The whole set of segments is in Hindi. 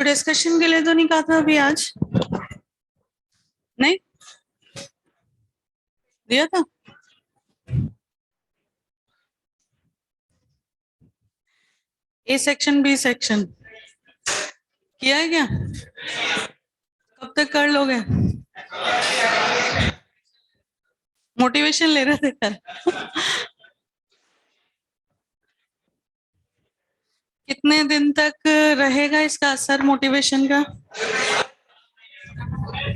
डिस्कशन के लिए तो नहीं कहा था अभी आज? नहीं दिया था? ए सेक्शन बी सेक्शन किया है क्या? कब तक कर लोगे? मोटिवेशन ले रहे थे कल। कितने दिन तक रहेगा इसका असर मोटिवेशन का?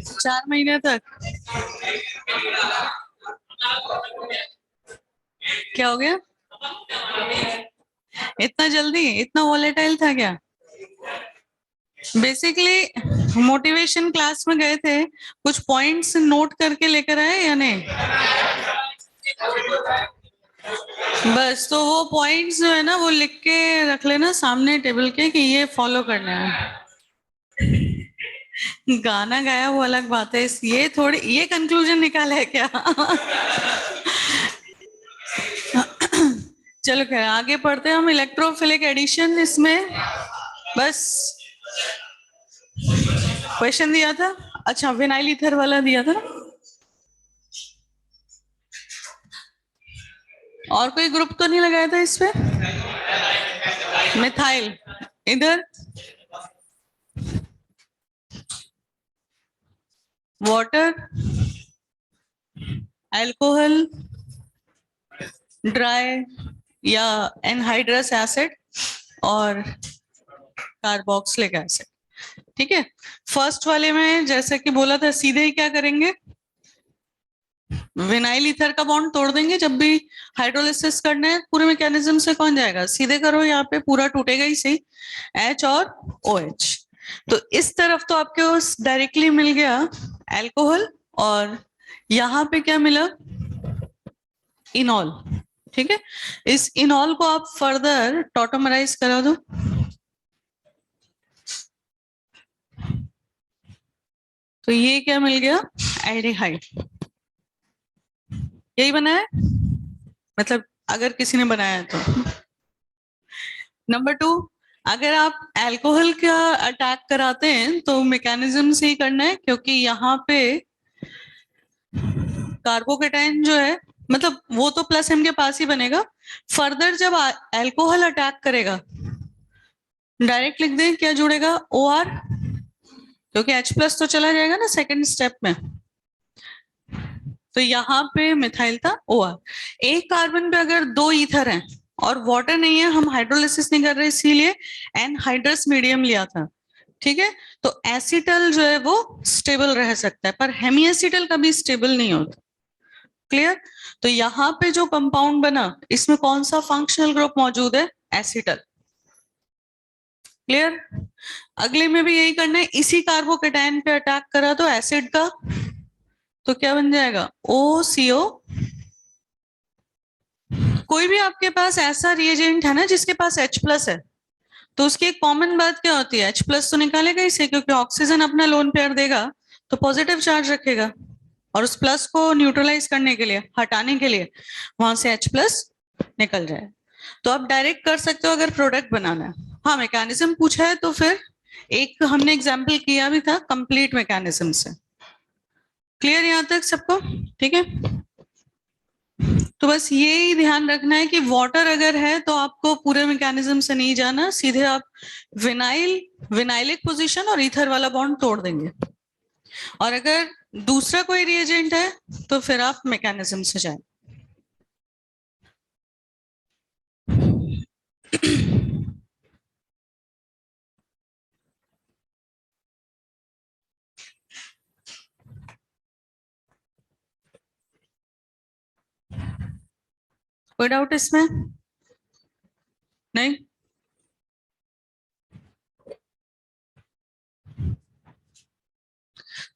4 महीने तक। क्या हो गया? इतना जल्दी? इतना वॉलेटाइल था क्या? बेसिकली मोटिवेशन क्लास में गए थे, कुछ पॉइंट्स नोट करके लेकर आए या नहीं? बस तो वो पॉइंट्स जो है ना वो लिख के रख लेना सामने टेबल के कि ये फॉलो करना है। गाना गाया वो अलग बात है, ये थोड़ी ये कंक्लूजन निकाला है क्या? चलो खैर आगे पढ़ते हैं हम। इलेक्ट्रोफिलिक एडिशन, इसमें बस क्वेश्चन दिया था। अच्छा विनाइल ईथर वाला दिया था ना? और कोई ग्रुप तो नहीं लगाया था इस पे? मिथाइल इधर, वाटर, अल्कोहल, ड्राई या एनहाइड्रस एसिड और कार्बोक्सिलिक एसिड। ठीक है, फर्स्ट वाले में जैसे कि बोला था सीधे ही क्या करेंगे, विनाइल ईथर का बॉन्ड तोड़ देंगे। जब भी हाइड्रोलिसिस करना है पूरे मैकेनिज्म से कौन जाएगा, सीधे करो, यहाँ पे पूरा टूटेगा ही सही, H और OH। तो इस तरफ तो आपके उस डायरेक्टली मिल गया अल्कोहल, और यहाँ पे क्या मिला, इनॉल। ठीक है, इस इनॉल को आप फर्दर टॉटोमराइज करा दो। तो ये क्या मिल गया, एल्डिहाइड। यही बना है, मतलब अगर किसी ने बनाया है तो। नंबर 2, अगर आप अल्कोहल का अटैक कराते हैं तो मैकेनिज्म से ही करना है, क्योंकि यहाँ पे कार्बोकेटाइन जो है, मतलब वो तो प्लस एम के पास ही बनेगा। फर्दर जब अल्कोहल अटैक करेगा, डायरेक्ट लिख दें क्या जुड़ेगा, OR, क्योंकि H प्लस तो चला जाएगा ना सेकेंड स्टेप में। तो यहाँ पे मिथाइल था, OR। एक कार्बन पे अगर 2 ईथर हैं और वाटर नहीं है, हम हाइड्रोलिसिस नहीं कर रहे इसीलिए एनहाइड्रस मीडियम लिया था। ठीक है, तो एसिटल जो है वो स्टेबल रह सकता है, पर हेमी एसिटल कभी स्टेबल नहीं होता। क्लियर? तो यहाँ पे जो कंपाउंड बना, इसमें कौन सा फंक्शनल ग्रुप मौजूद है, एसिटल। क्लियर? अगले में भी यही करना है, इसी कार्बोकेटाइन पे अटैक करा तो एसिड का, तो क्या बन जाएगा, OCO। कोई भी आपके पास ऐसा रिएजेंट है ना जिसके पास H प्लस है, तो उसकी एक कॉमन बात क्या होती है, H प्लस तो निकालेगा इसे, क्योंकि ऑक्सीजन अपना लोन पेयर देगा तो पॉजिटिव चार्ज रखेगा, और उस प्लस को न्यूट्रलाइज करने के लिए, हटाने के लिए वहां से H प्लस निकल जाए। तो आप डायरेक्ट कर सकते हो अगर प्रोडक्ट बनाना है। हाँ, मैकेनिज्म पूछा है तो फिर एक हमने एग्जाम्पल किया भी था कंप्लीट मैकेनिज्म से। क्लियर यहाँ तक सबको? ठीक है, तो बस यही ध्यान रखना है कि वाटर अगर है तो आपको पूरे मैकेनिज्म से नहीं जाना, सीधे आप विनाइलिक पोजीशन और ईथर वाला बॉन्ड तोड़ देंगे। और अगर दूसरा कोई रिएजेंट है तो फिर आप मैकेनिज्म से जाए। कोई डाउट इसमें? नहीं?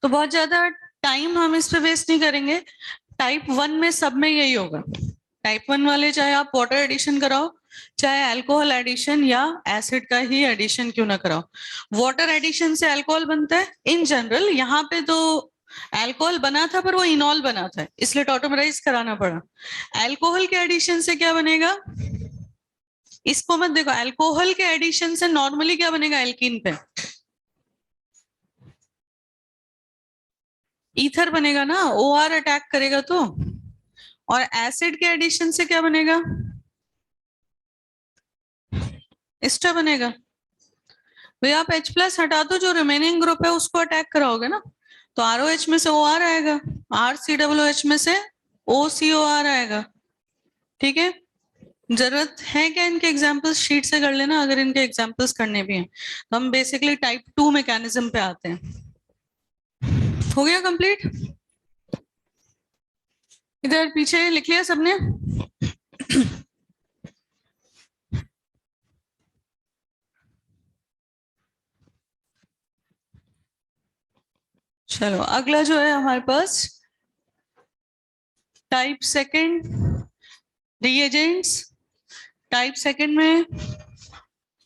तो बहुत ज्यादा टाइम हम इस पे वेस्ट नहीं करेंगे। टाइप 1 में सब में यही होगा। टाइप 1 वाले चाहे आप वाटर एडिशन कराओ, चाहे अल्कोहल एडिशन या एसिड का ही एडिशन क्यों ना कराओ, वाटर एडिशन से अल्कोहल बनता है इन जनरल। यहाँ पे तो अल्कोहल बना था पर वो इनॉल बना था, इसलिए टॉटोमराइज कराना पड़ा। अल्कोहल के एडिशन से क्या बनेगा, इसको मत देखो, अल्कोहल के एडिशन से नॉर्मली क्या बनेगा, एल्कीन पे। ईथर बनेगा ना, OR अटैक करेगा तो। और एसिड के एडिशन से क्या बनेगा, एस्टर बनेगा। भैया आप H प्लस हटा दो, जो रिमेनिंग ग्रुप है उसको अटैक कराओगे ना, तो ROH में से OR आएगा, RCOOH में से OCOR आएगा। ठीक है, जरूरत है क्या इनके एग्जांपल्स शीट से कर लेना, अगर इनके एग्जांपल्स करने भी हैं तो हम बेसिकली टाइप 2 मैकेनिज्म पे आते हैं। हो गया कंप्लीट, इधर पीछे लिख लिया सबने। चलो अगला जो है हमारे पास type second reagents. Type second में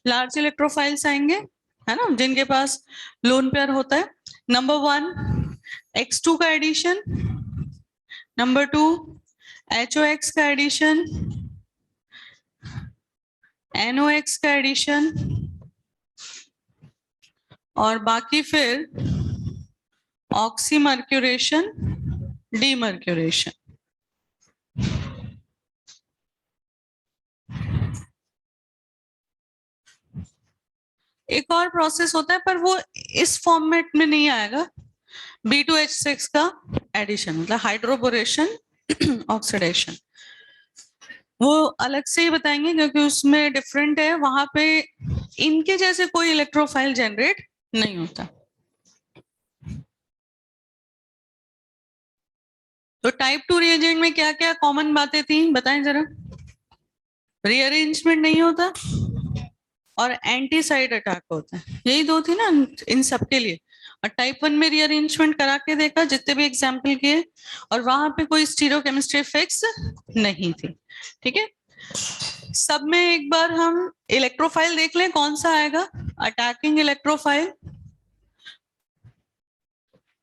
लार्ज इलेक्ट्रोफाइल्स आएंगे, है ना, जिनके पास लोन पेयर होता है। नंबर 1 X2 का एडिशन, नंबर 2 HOX का एडिशन, NOX का एडिशन, और बाकी फिर ऑक्सीमर्क्यूरेशन, डीमर्क्यूरेशन। एक और प्रोसेस होता है पर वो इस फॉर्मेट में नहीं आएगा, B2H6 का एडिशन, मतलब हाइड्रोबोरेशन ऑक्सीडेशन, वो अलग से ही बताएंगे क्योंकि उसमें डिफरेंट है, वहां पे इनके जैसे कोई इलेक्ट्रोफाइल जनरेट नहीं होता। तो टाइप 2 रिएजेंट में क्या क्या कॉमन बातें थी बताएं जरा। रीअरेंजमेंट नहीं होता और एंटी साइड अटैक होता है, यही दो थी ना इन सब के लिए। और टाइप 1 में रीअरेंजमेंट करा के देखा जितने भी एग्जाम्पल किए, और वहां पे कोई स्टीरियोकेमिस्ट्री फिक्स नहीं थी। ठीक है, सब में एक बार हम इलेक्ट्रोफाइल देख लें कौन सा आएगा। अटैकिंग इलेक्ट्रोफाइल,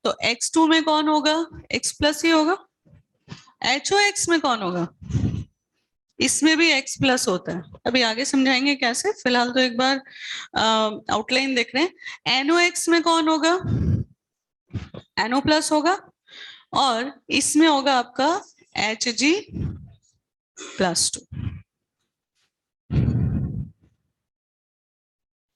तो X2 में कौन होगा, X प्लस ही होगा। HOX में कौन होगा, इसमें भी X प्लस होता है, अभी आगे समझाएंगे कैसे, फिलहाल तो एक बार आउटलाइन देख रहे हैं। NOX में कौन होगा, NO प्लस होगा, और इसमें होगा आपका Hg प्लस 2।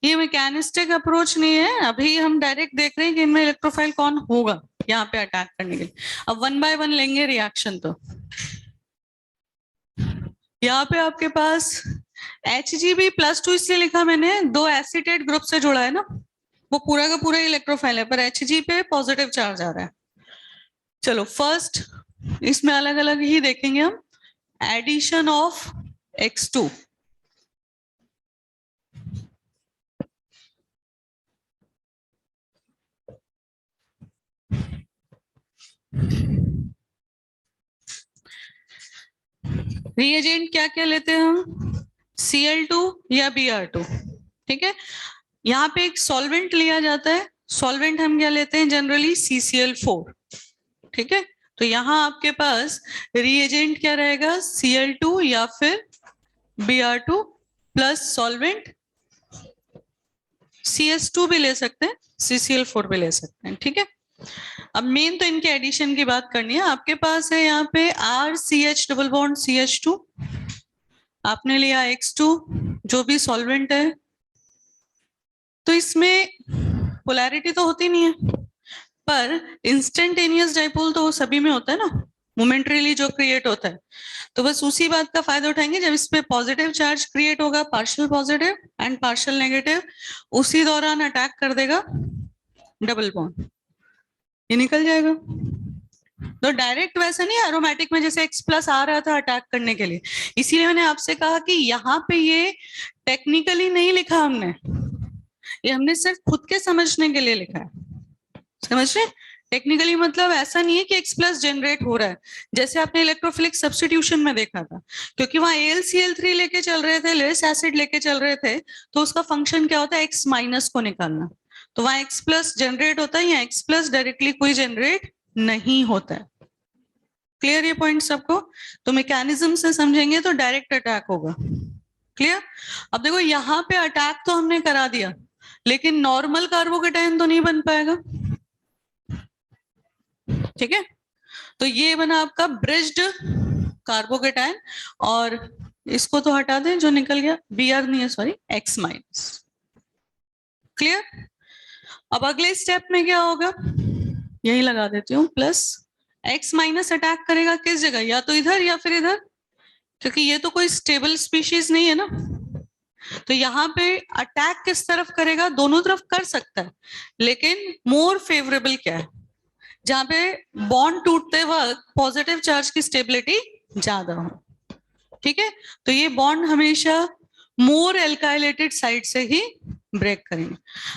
ये मैकेनिस्टिक अप्रोच नहीं है, अभी हम डायरेक्ट देख रहे हैं कि इनमें इलेक्ट्रोफाइल कौन होगा यहाँ पे अटैक करने के लिए। अब 1 बाय 1 लेंगे रिएक्शन। तो यहाँ पे आपके पास Hgb प्लस 2 इसलिए लिखा मैंने, दो एसिटेट ग्रुप से जुड़ा है ना, वो पूरा का पूरा इलेक्ट्रोफाइल है, पर Hg पे पॉजिटिव चार्ज आ रहा है। चलो फर्स्ट इसमें अलग अलग ही देखेंगे हम। एडिशन ऑफ X2, रिएजेंट क्या क्या लेते हैं हम, Cl2 या Br2। ठीक है, यहाँ पे एक सॉल्वेंट लिया जाता है, सॉल्वेंट हम क्या लेते हैं जनरली, CCl4। ठीक है, तो यहाँ आपके पास रिएजेंट क्या रहेगा, Cl2 या फिर Br2 प्लस सॉल्वेंट CS2 भी ले सकते हैं, CCl4 भी ले सकते हैं। ठीक है, अब मेन तो इनके एडिशन की बात करनी है। आपके पास है यहाँ पे RCH डबल बॉन्ड CH2, आपने लिया X2 जो भी सॉल्वेंट है, तो इसमें पोलैरिटी तो होती नहीं है, पर इंस्टेंटेनियस डाइपोल तो सभी में होता है ना, मोमेंटरीली जो क्रिएट होता है। तो बस उसी बात का फायदा उठाएंगे, जब इस पे पॉजिटिव चार्ज क्रिएट होगा, partial positive and partial negative, उसी दौरान अटैक कर देगा डबल बॉन्ड, ये निकल जाएगा। तो डायरेक्ट वैसे नहीं, एरोमेटिक में जैसे X प्लस आ रहा था अटैक करने के लिए, इसीलिए मैंने आपसे कहा कि यहाँ पे ये टेक्निकली नहीं लिखा हमने, ये हमने सिर्फ खुद के समझने के लिए लिखा है। समझ रहे, टेक्निकली मतलब ऐसा नहीं है कि X प्लस जनरेट हो रहा है, जैसे आपने इलेक्ट्रोफिलिक सब्स्टिट्यूशन में देखा था, क्योंकि वहां AlCl3 लेके चल रहे थे, लेस एसिड लेके चल रहे थे, तो उसका फंक्शन क्या होता है, X माइनस को निकालना, तो वहां X प्लस जनरेट होता है, या X प्लस डायरेक्टली कोई जनरेट नहीं होता है। क्लियर ये पॉइंट सबको, तो मैकेनिज्म से समझेंगे तो डायरेक्ट अटैक होगा। क्लियर, अब देखो यहाँ पे अटैक तो हमने करा दिया, लेकिन नॉर्मल कार्बोकेटायन तो नहीं बन पाएगा, ठीक है, तो ये बना आपका ब्रिज्ड कार्बोकेटायन, और इसको तो हटा दें जो निकल गया, Br नहीं है सॉरी, X माइनस। क्लियर? अब अगले स्टेप में क्या होगा, यही लगा देती हूँ, प्लस X माइनस अटैक करेगा किस जगह, या तो इधर या फिर इधर, क्योंकि ये तो कोई स्टेबल स्पीशीज नहीं है ना। तो यहाँ पे अटैक किस तरफ करेगा, दोनों तरफ कर सकता है, लेकिन मोर फेवरेबल क्या है, जहां पे बॉन्ड टूटते वक्त पॉजिटिव चार्ज की स्टेबिलिटी ज्यादा हो। ठीक है, तो ये बॉन्ड हमेशा मोर एल्काइलेटेड साइड से ही ब्रेक करेंगे।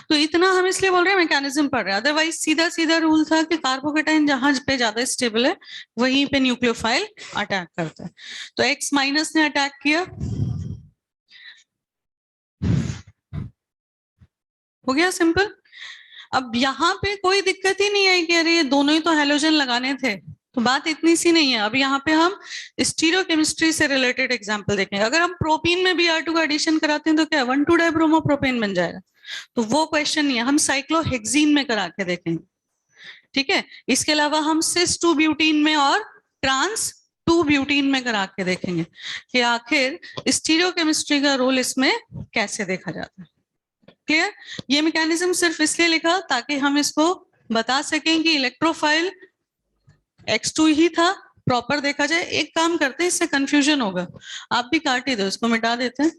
तो इतना हम इसलिए बोल रहे हैं मैकेनिज्म पढ़ रहे हैं, अदरवाइज सीधा सीधा रूल था कि कार्बोकेटाइन जहां पे ज्यादा स्टेबल है वहीं पे न्यूक्लियोफाइल अटैक करता है। तो एक्स माइनस ने अटैक किया, हो गया सिंपल। अब यहाँ पे कोई दिक्कत ही नहीं है कि अरे ये दोनों ही तो हेलोजन लगाने थे, तो बात इतनी सी नहीं है। अब यहाँ पे हम स्टीरियोकेमिस्ट्री से रिलेटेड एग्जांपल देखेंगे। अगर हम प्रोपीन में Br2 का एडिशन कराते हैं तो क्या 1,2-डाइब्रोमोप्रोपेन बन जाएगा, तो वो क्वेश्चन नहीं है, हम साइक्लोहेक्सीन में करा के देखेंगे। ठीक है, इसके अलावा हम सिस 2 ब्यूटीन में और ट्रांस 2 ब्यूटीन में करा के देखेंगे कि आखिर स्टीरियोकेमिस्ट्री का रोल इसमें कैसे देखा जाता है। क्लियर? ये मैकेनिज्म सिर्फ इसलिए लिखा ताकि हम इसको बता सकें कि इलेक्ट्रोफाइल X2 ही था, प्रॉपर देखा जाए। एक काम करते हैं, इससे कंफ्यूजन होगा, आप भी काट ही दो, इसको मिटा देते हैं।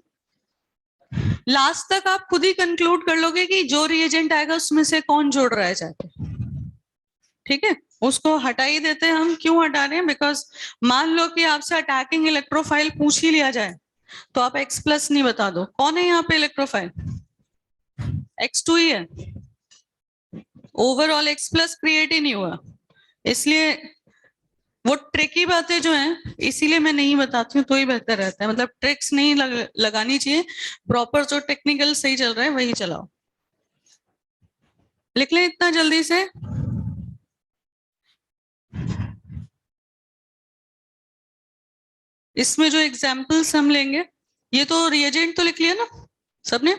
लास्ट तक आप खुद ही कंक्लूड कर लोगे कि जो रिएजेंट आएगा उसमें से कौन जोड़ रहा है जाके। ठीक है, उसको हटा ही देते हैं हम। क्यों हटा रहे हैं? बिकॉज मान लो कि आपसे अटैकिंग इलेक्ट्रोफाइल पूछ ही लिया जाए तो आप X प्लस नहीं बता दो। कौन है यहाँ पे इलेक्ट्रोफाइल? X2 ही है, ओवरऑल X प्लस क्रिएट ही नहीं हुआ। इसलिए वो ट्रिकी बातें जो हैं इसीलिए मैं नहीं बताती हूँ, तो ही बेहतर रहता है। मतलब ट्रिक्स नहीं लगानी चाहिए, प्रॉपर जो टेक्निकल सही चल रहा है वही चलाओ। लिख लें इतना जल्दी से। इसमें जो एग्जाम्पल्स हम लेंगे, ये तो रिएजेंट तो लिख लिया ना सबने?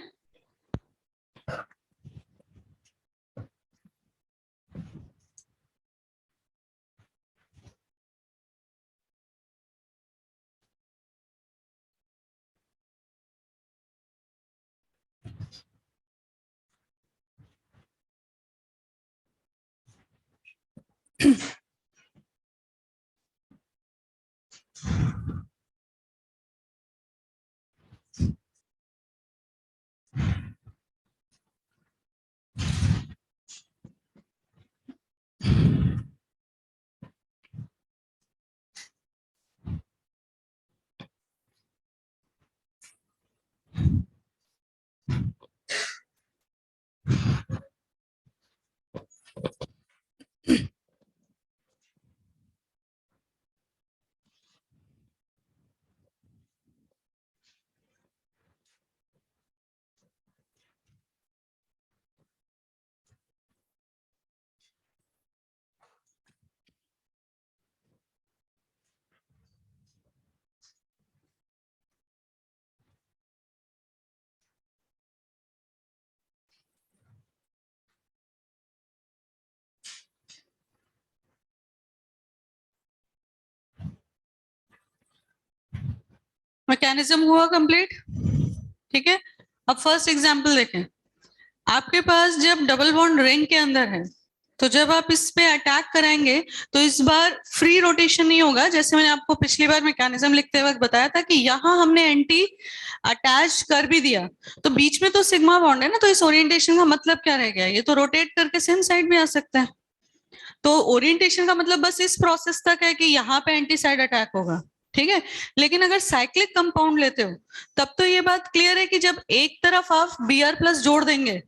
मैकेनिज्म हुआ कंप्लीट। ठीक है, अब फर्स्ट एग्जांपल देखें। आपके पास जब डबल बॉन्ड रिंग के अंदर है, तो जब आप इस पे अटैक कराएंगे तो इस बार फ्री रोटेशन नहीं होगा। जैसे मैंने आपको पिछली बार मैकेनिज्म लिखते वक्त बताया था कि यहाँ हमने एंटी अटैच कर भी दिया, तो बीच में तो सिग्मा बॉन्ड है ना, तो इस ओरिएंटेशन का मतलब क्या रह गया? ये तो रोटेट करके सेम साइड में आ सकता है। तो ओरिएंटेशन का मतलब बस इस प्रोसेस तक है कि यहाँ पे एंटी साइड अटैक होगा। ठीक है, लेकिन अगर साइक्लिक कंपाउंड लेते हो तब तो ये बात क्लियर है कि जब एक तरफ आप Br प्लस जोड़ देंगे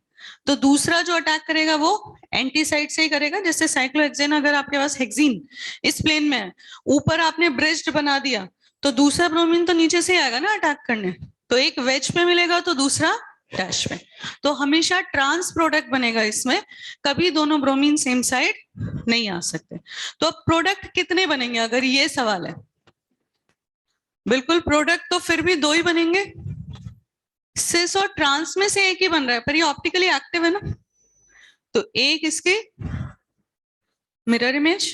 तो दूसरा जो अटैक करेगा वो एंटी साइड से ही करेगा। जैसे साइक्लोहेक्सेन, अगर आपके पास हेक्सीन इस प्लेन में है, ऊपर आपने ब्रिज्ड बना दिया, तो दूसरा ब्रोमीन तो नीचे से ही आएगा ना अटैक करने, तो एक वेज पे मिलेगा तो दूसरा डैश में। तो हमेशा ट्रांस प्रोडक्ट बनेगा इसमें, कभी दोनों ब्रोमीन सेम साइड नहीं आ सकते। तो अब प्रोडक्ट कितने बनेंगे अगर ये सवाल है? बिल्कुल, प्रोडक्ट तो फिर भी दो ही बनेंगे। सिस और ट्रांस में से एक ही बन रहा है, पर ये ऑप्टिकली एक्टिव है ना, तो एक इसकी मिरर इमेज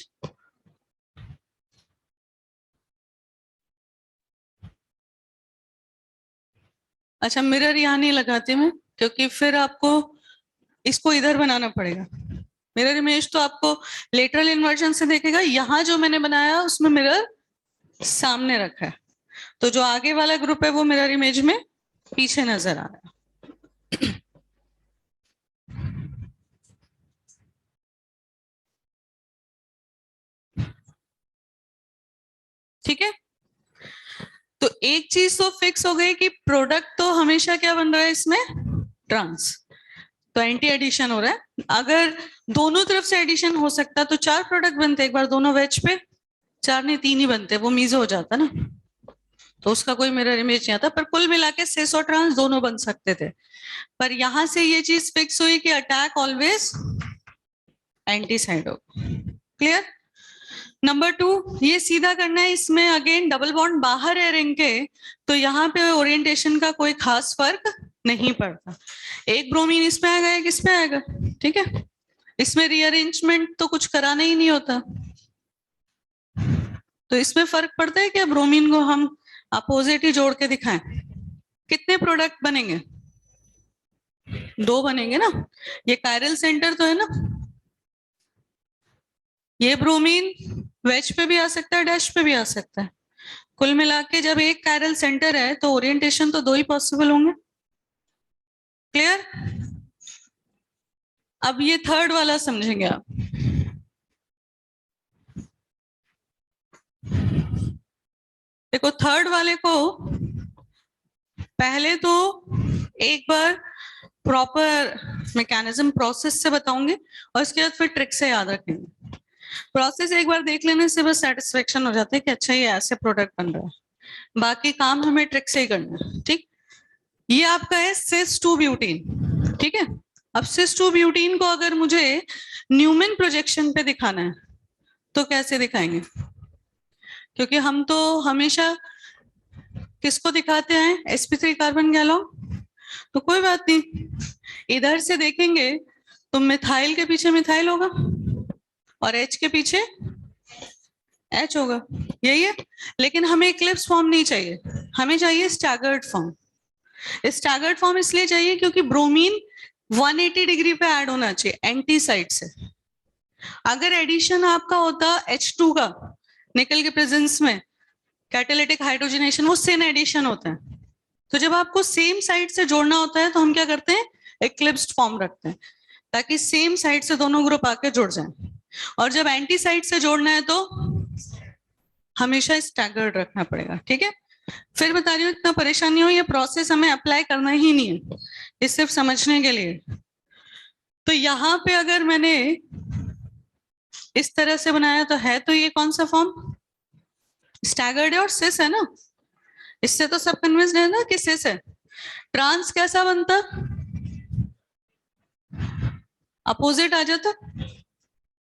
अच्छा, मिरर यहाँ नहीं लगाती मैं, क्योंकि फिर आपको इसको इधर बनाना पड़ेगा। मिरर इमेज तो आपको लेटरल इन्वर्जन से देखेगा, यहाँ जो मैंने बनाया उसमें मिरर सामने रखा है, तो जो आगे वाला ग्रुप है वो मिरर इमेज में पीछे नजर आ रहा है। ठीक है, तो एक चीज तो फिक्स हो गई कि प्रोडक्ट तो हमेशा क्या बन रहा है इसमें, ट्रांस, तो एंटी एडिशन हो रहा है। अगर दोनों तरफ से एडिशन हो सकता तो 4 प्रोडक्ट बनते, एक बार दोनों वेज पे, 4 नहीं 3 ही बनते, वो मीजो हो जाता ना, तो उसका कोई मिरर इमेज नहीं आता। पर कुल मिला के सिस और ट्रांस दोनों बन सकते थे, पर यहां से ये चीज फिक्स हुई कि अटैक ऑलवेज एंटी साइड हो। क्लियर। नंबर 2, ये सीधा करना है, इसमें अगेन डबल बॉन्ड बाहर है रिंग के, तो यहाँ पे ओरिएंटेशन का कोई खास फर्क नहीं पड़ता। एक ब्रोमीन इसमें आएगा, एक इसमें आएगा, ठीक है, इसमें रीअरेंजमेंट तो कुछ कराना ही नहीं होता, तो इसमें फर्क पड़ता है क्या ब्रोमीन को हम अपोजिट ही जोड़ के दिखाएं। कितने प्रोडक्ट बनेंगे, 2 बनेंगे ना, ये कायरल सेंटर तो है ना, ये ब्रोमीन वेज पे भी आ सकता है, डैश पे भी आ सकता है। कुल मिला के जब एक कायरल सेंटर है तो ओरिएंटेशन तो 2 ही पॉसिबल होंगे। क्लियर। अब ये थर्ड वाला समझेंगे आप। देखो थर्ड वाले को पहले तो एक बार प्रॉपर मैकेनिज्म प्रोसेस से बताऊंगी, और इसके बाद फिर ट्रिक से याद रखेंगे। प्रोसेस एक बार देख लेने से बस सेटिस्फेक्शन हो जाता है कि अच्छा ये ऐसे प्रोडक्ट बन रहा है, बाकी काम हमें ट्रिक से ही करना है। ठीक, ये आपका है सिस 2 ब्यूटीन। ठीक है, अब सिस 2 ब्यूटीन को अगर मुझे न्यूमैन प्रोजेक्शन पे दिखाना है तो कैसे दिखाएंगे, क्योंकि हम तो हमेशा किसको दिखाते हैं, sp3 कार्बन गैलॉन, तो कोई बात नहीं, इधर से देखेंगे तो मिथाइल के पीछे मिथाइल होगा और H के पीछे H होगा, यही है। लेकिन हमें इक्लिप्स फॉर्म नहीं चाहिए, हमें चाहिए स्टैगर्ड फॉर्म। स्टैगर्ड फॉर्म इसलिए चाहिए क्योंकि ब्रोमीन 180 डिग्री पे ऐड होना चाहिए एंटी साइड से। अगर एडिशन आपका होता H2 का निकल के प्रेजेंस में, कैटालिटिक हाइड्रोजनेशन, वो सेम एडिशन होता है, तो जब आपको सेम साइड से जोड़ना होता है तो हम क्या करते हैं, इक्लिप्स्ड फॉर्म रखते हैं, ताकि सेम साइड से दोनों ग्रुप आके जुड़ जाएं। और जब एंटी साइड से जोड़ना है तो हमेशा स्टैगर्ड रखना पड़ेगा। ठीक है, फिर बता रही हूँ, इतना परेशानी हो, ये प्रोसेस हमें अप्लाई करना ही नहीं है, ये सिर्फ समझने के लिए। तो यहाँ पे अगर मैंने इस तरह से बनाया तो है, तो ये कौन सा फॉर्म, स्टैगर्ड है और सिस है ना, इससे तो सब कन्विंस्ड है ना कि सिस है। ट्रांस कैसा बनता, अपोजिट आ जाता,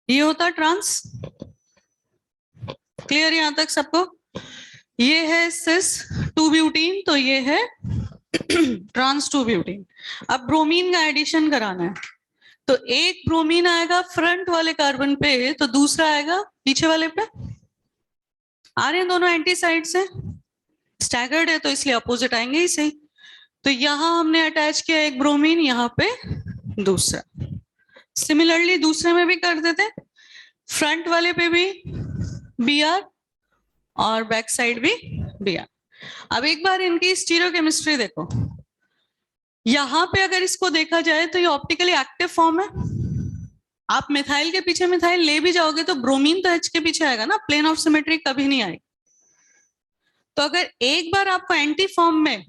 ये होता ट्रांस। क्लियर यहां तक सबको, ये है सिस 2 ब्यूटीन, तो ये है ट्रांस 2 ब्यूटीन। अब ब्रोमीन का एडिशन कराना है, तो एक ब्रोमीन आएगा फ्रंट वाले कार्बन पे, तो दूसरा आएगा पीछे वाले पे, आ रहे हैं दोनों एंटी साइड से, स्टैगर्ड है तो इसलिए अपोजिट आएंगे ही सही। तो यहां हमने अटैच किया एक ब्रोमीन, यहाँ पे दूसरा, सिमिलरली दूसरे में भी कर देते, फ्रंट वाले पे भी Br और बैक साइड भी Br। अब एक बार इनकी स्टीरियोकेमिस्ट्री देखो, यहां पे अगर इसको देखा जाए तो ये ऑप्टिकली एक्टिव फॉर्म है, आप मिथाइल के पीछे मिथाइल ले भी जाओगे तो ब्रोमीन तो H के पीछे आएगा ना, प्लेन ऑफ सिमेट्री कभी नहीं आएगी। तो अगर एक बार आपको एंटी फॉर्म में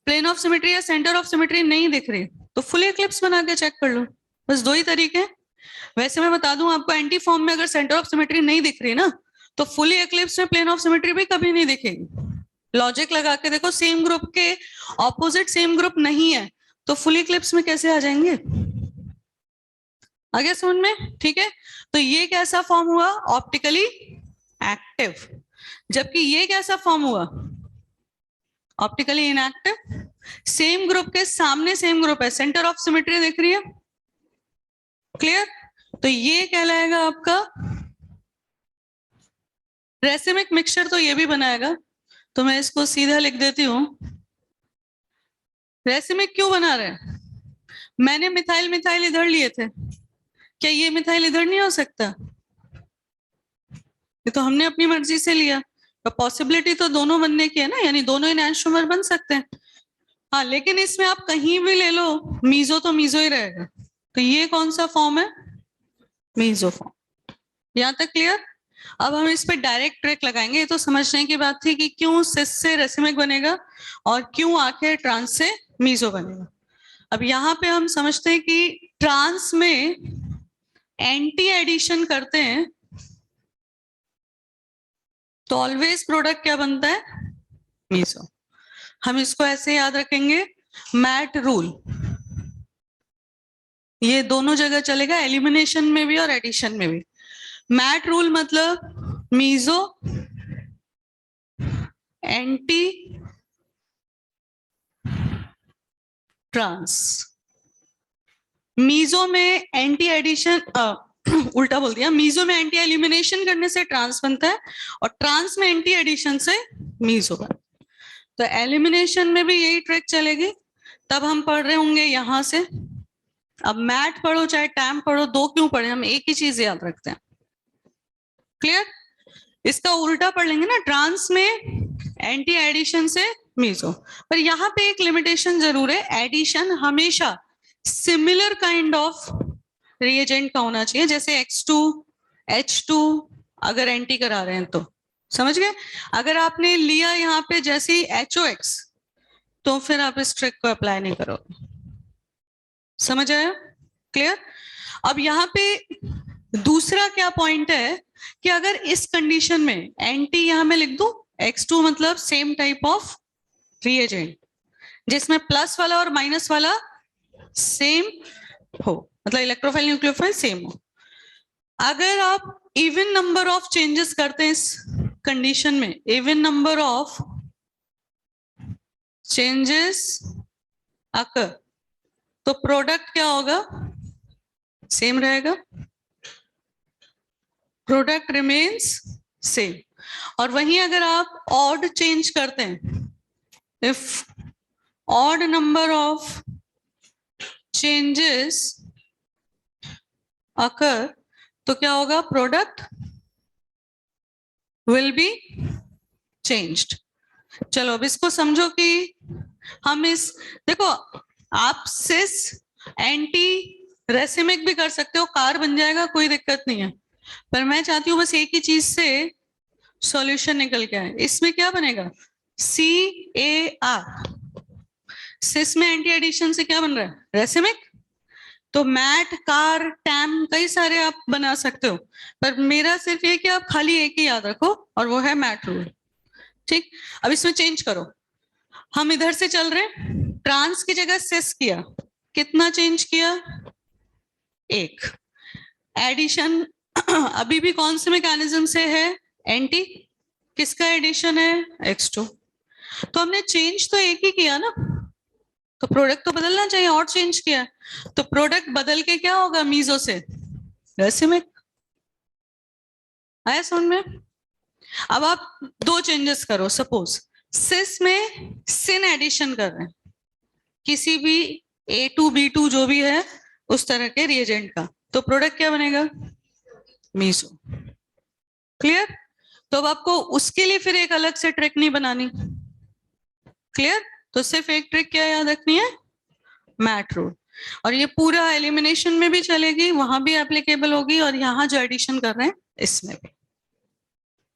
प्लेन ऑफ सिमेट्री या सेंटर ऑफ सिमेट्री नहीं दिख रही तो फुल एक्लिप्स बना के चेक कर लो, बस 2 ही तरीके हैं। वैसे मैं बता दूं आपको, एंटी फॉर्म में अगर सेंटर ऑफ सिमेट्री नहीं दिख रही ना, तो फुली एक्लिप्स में प्लेन ऑफ सिमेट्री भी कभी नहीं दिखेगी। लॉजिक लगा के देखो, सेम ग्रुप के ऑपोजिट सेम ग्रुप नहीं है तो फुल इक्लिप्स में कैसे आ जाएंगे, आगे समझ में। ठीक है, तो ये कैसा फॉर्म हुआ, ऑप्टिकली एक्टिव, जबकि ये कैसा फॉर्म हुआ, ऑप्टिकली इनएक्टिव। सेम ग्रुप के सामने सेम ग्रुप है, सेंटर ऑफ सिमेट्री दिख रही है। क्लियर, तो ये कहलाएगा आपका रेसिमिक मिक्सचर, तो ये भी बनाएगा, तो मैं इसको सीधा लिख देती हूं, रेसिमिक क्यों बना रहे हैं? मैंने मिथाइल मिथाइल इधर लिए थे, क्या ये मिथाइल इधर नहीं हो सकता? ये तो हमने अपनी मर्जी से लिया, तो पॉसिबिलिटी तो दोनों बनने की है ना, यानी दोनों एनैंटियोमर बन सकते हैं। हाँ, लेकिन इसमें आप कहीं भी ले लो, मीजो तो मीजो ही रहेगा। तो ये कौन सा फॉर्म है? Meso form. यहाँ तक क्लियर? अब हम इस पे डायरेक्ट ट्रिक लगाएंगे। ये तो समझने की बात थी कि क्यों सिस से रेसिमिक बनेगा और क्यों आखिर ट्रांस से मीजो बनेगा। अब यहाँ पे हम समझते हैं कि ट्रांस में एंटी एडिशन करते हैं तो ऑलवेज प्रोडक्ट क्या बनता है? मीजो। हम इसको ऐसे याद रखेंगे, मैट रूल। ये दोनों जगह चलेगा, एलिमिनेशन में भी और एडिशन में भी। मैट रूल मतलब मीजो एंटी ट्रांस। मीजो में एंटी एडिशन उल्टा बोल दिया, मीजो में एंटी एलिमिनेशन करने से ट्रांस बनता है और ट्रांस में एंटी एडिशन से मीजो बनता है। तो एलिमिनेशन में भी यही ट्रिक चलेगी। तब हम पढ़ रहे होंगे यहां से। अब मैट पढ़ो चाहे टैम पढ़ो, दो क्यों पढ़े, हम एक ही चीज याद रखते हैं। क्लियर? इसका उल्टा पढ़ लेंगे ना, ट्रांस में एंटी एडिशन से मीजो। पर यहाँ पे एक लिमिटेशन जरूर है, एडिशन हमेशा सिमिलर काइंड ऑफ रिएजेंट का होना चाहिए, जैसे X2 H2 अगर एंटी करा रहे हैं तो। समझ गए? अगर आपने लिया यहाँ पे जैसे HOX तो फिर आप इस ट्रिक को अप्लाई नहीं करोगे। समझ आया? क्लियर? अब यहाँ पे दूसरा क्या पॉइंट है कि अगर इस कंडीशन में एंटी यहां मैं लिख दूं, X2 मतलब सेम टाइप ऑफ रिएजेंट जिसमें प्लस वाला और माइनस वाला सेम हो, मतलब इलेक्ट्रोफाइल न्यूक्लियोफाइल सेम हो। अगर आप इवन नंबर ऑफ चेंजेस करते हैं इस कंडीशन में, इवन नंबर ऑफ चेंजेस अकर, तो प्रोडक्ट क्या होगा? सेम रहेगा, प्रोडक्ट रिमेन्स सेम। और वहीं अगर आप ऑड चेंज करते हैं, if odd number of changes अकर, तो क्या होगा? Product will be changed. चलो अब इसको समझो कि हम इस, देखो आप सिस एंटी रेसिमिक भी कर सकते हो, कार बन जाएगा, कोई दिक्कत नहीं है। पर मैं चाहती हूँ बस एक ही चीज से सॉल्यूशन निकल के आए। इसमें क्या बनेगा? CAR। सिस में एंटी एडिशन से क्या बन रहा है? रेसिमिक। तो मैट कार टैम कई सारे आप बना सकते हो, पर मेरा सिर्फ ये कि आप खाली एक ही याद रखो और वो है मैट रूल। ठीक? अब इसमें चेंज करो। हम इधर से चल रहे हैं, ट्रांस की जगह सिस किया, कितना चेंज किया? एक। एडिशन अभी भी कौन से मैकेनिज्म से है? एंटी। किसका एडिशन है? X2। तो हमने चेंज तो एक ही किया ना, तो प्रोडक्ट तो बदलना चाहिए, और चेंज किया तो प्रोडक्ट बदल के क्या होगा? मीजो से रेसिमिक। आया समझ में? अब आप दो चेंजेस करो, सपोज सिस में सिन एडिशन कर रहे हैं, किसी भी A2B2 जो भी है उस तरह के रिएजेंट का, तो प्रोडक्ट क्या बनेगा? मीजो। क्लियर? तो अब आपको उसके लिए फिर एक अलग से ट्रिक नहीं बनानी। क्लियर? तो सिर्फ एक ट्रिक क्या याद रखनी है? मैट रूल। और ये पूरा एलिमिनेशन में भी चलेगी, वहां भी एप्लीकेबल होगी, और यहाँ जो एडिशन कर रहे हैं इसमें भी।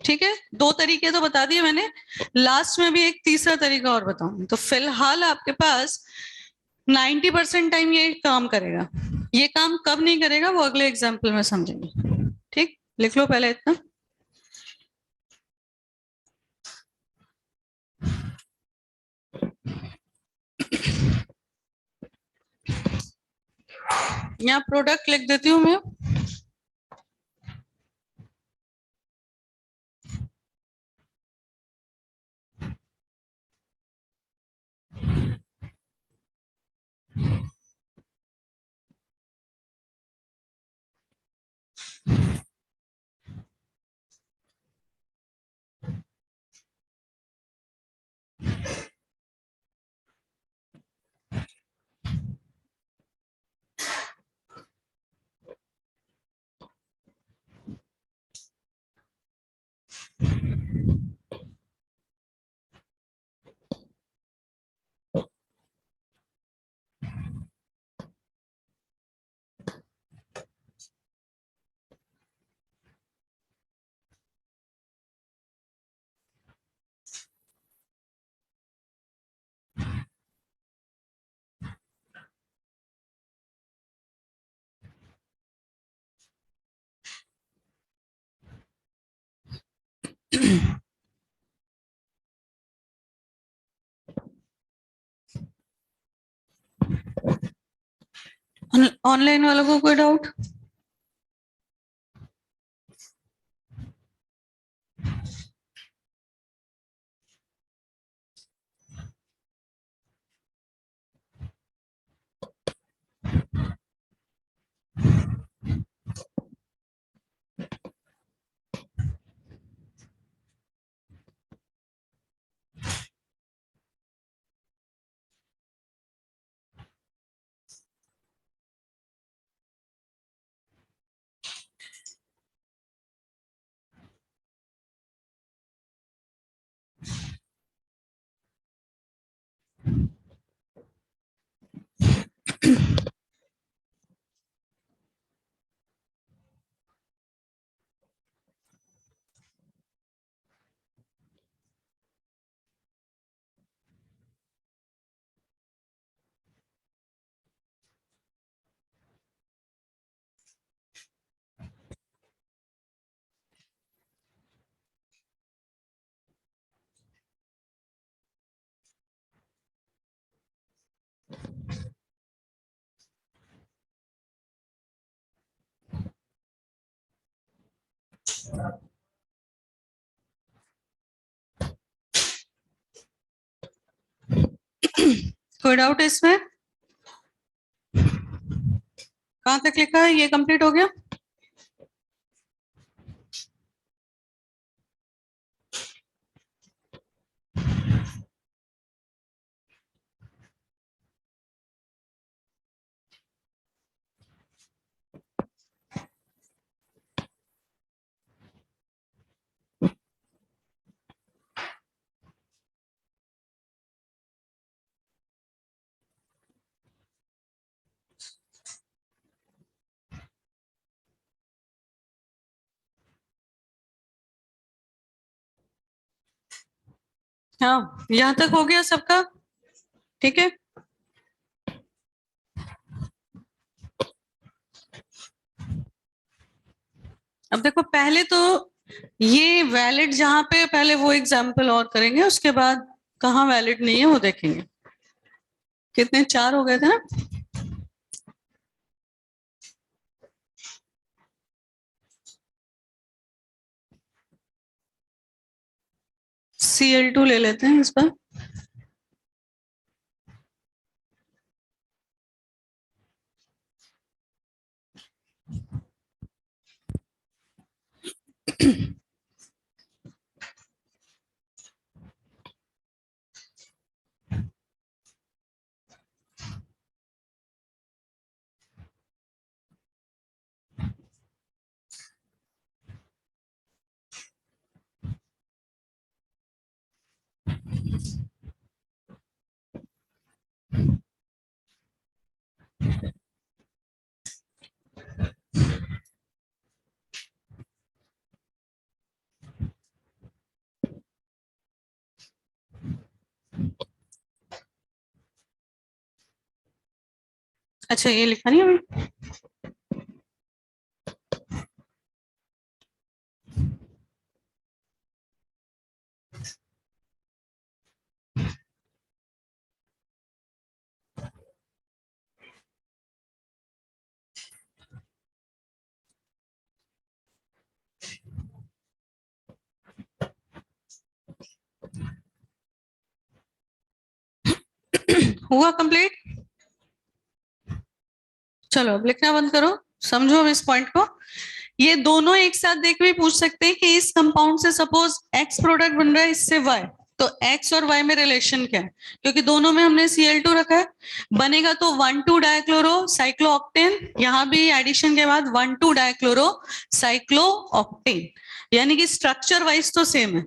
ठीक है? दो तरीके तो बता दिए मैंने, लास्ट में भी एक तीसरा तरीका और बताऊंगी। तो फिलहाल आपके पास 90% टाइम ये काम करेगा। ये काम कब नहीं करेगा वो अगले एग्जाम्पल में समझेंगे। ठीक? लिख लो पहले इतना। यहाँ प्रोडक्ट लिख देती हूँ मैं। ऑनलाइन वालों को कोई डाउट? कोई डाउट है इसमें? कहाँ तक लिखा है? ये कंप्लीट हो गया? हाँ, यहाँ तक हो गया सबका? ठीक है। अब देखो, पहले तो ये वैलिड जहां पे, पहले वो एग्जाम्पल और करेंगे, उसके बाद कहाँ वैलिड नहीं है वो देखेंगे। कितने? 4 हो गए थे ना? Cl2 ले लेते हैं इस बार। अच्छा, ये लिखा नहीं अभी? हुआ कंप्लीट? चलो अब लिखना बंद करो, समझो अब इस पॉइंट को। ये दोनों एक साथ देख भी पूछ सकते हैं कि इस कंपाउंड से सपोज एक्स प्रोडक्ट बन रहा है, इससे वाई, तो एक्स और वाई में रिलेशन क्या है? क्योंकि दोनों में हमने Cl2 रखा है, बनेगा तो 1,2 डाइक्लोरो साइक्लोऑक्टेन। यहाँ भी एडिशन के बाद 1,2 डाइक्लोरो साइक्लोऑक्टेन, यानी कि स्ट्रक्चर वाइज तो सेम है,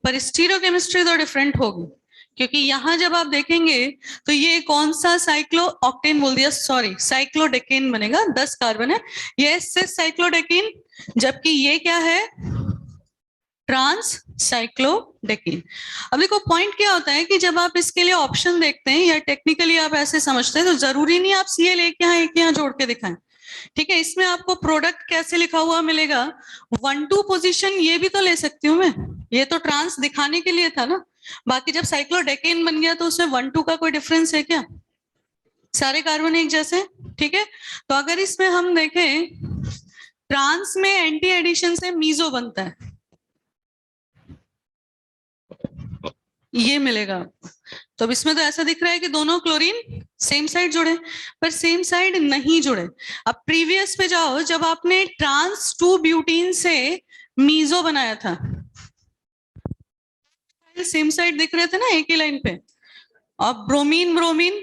पर स्टीरियोकेमिस्ट्री तो डिफरेंट होगी। क्योंकि यहाँ जब आप देखेंगे तो ये कौन सा साइक्लो ऑक्टेन बोल दिया, सॉरी साइक्लोडेकेन बनेगा, 10 कार्बन है, ये इससे साइक्लोडेकेन, जबकि ये क्या है, ट्रांस साइक्लोडेकेन। अब देखो पॉइंट क्या होता है कि जब आप इसके लिए ऑप्शन देखते हैं या टेक्निकली आप ऐसे समझते हैं, तो जरूरी नहीं आप Cl एक यहाँ जोड़ के दिखाएं। ठीक है, इसमें आपको प्रोडक्ट कैसे लिखा हुआ मिलेगा, 1-2 पोजीशन ये भी तो ले सकती हूँ मैं, ये तो ट्रांस दिखाने के लिए था ना, बाकी जब साइक्लोडेकेन बन गया तो उसमें 1-2 का कोई डिफरेंस है क्या, सारे कार्बन एक जैसे। ठीक है, तो अगर इसमें हम देखें ट्रांस में एंटी एडिशन से मीजो बनता है, ये मिलेगा आपको। तो अब इसमें तो ऐसा दिख रहा है कि दोनों क्लोरीन सेम साइड जुड़े, पर सेम साइड नहीं जुड़े। अब प्रीवियस पे जाओ, जब आपने ट्रांस 2 ब्यूटीन से मीजो बनाया था, सेम साइड दिख रहे थे ना एक ही लाइन पे, और ब्रोमीन ब्रोमीन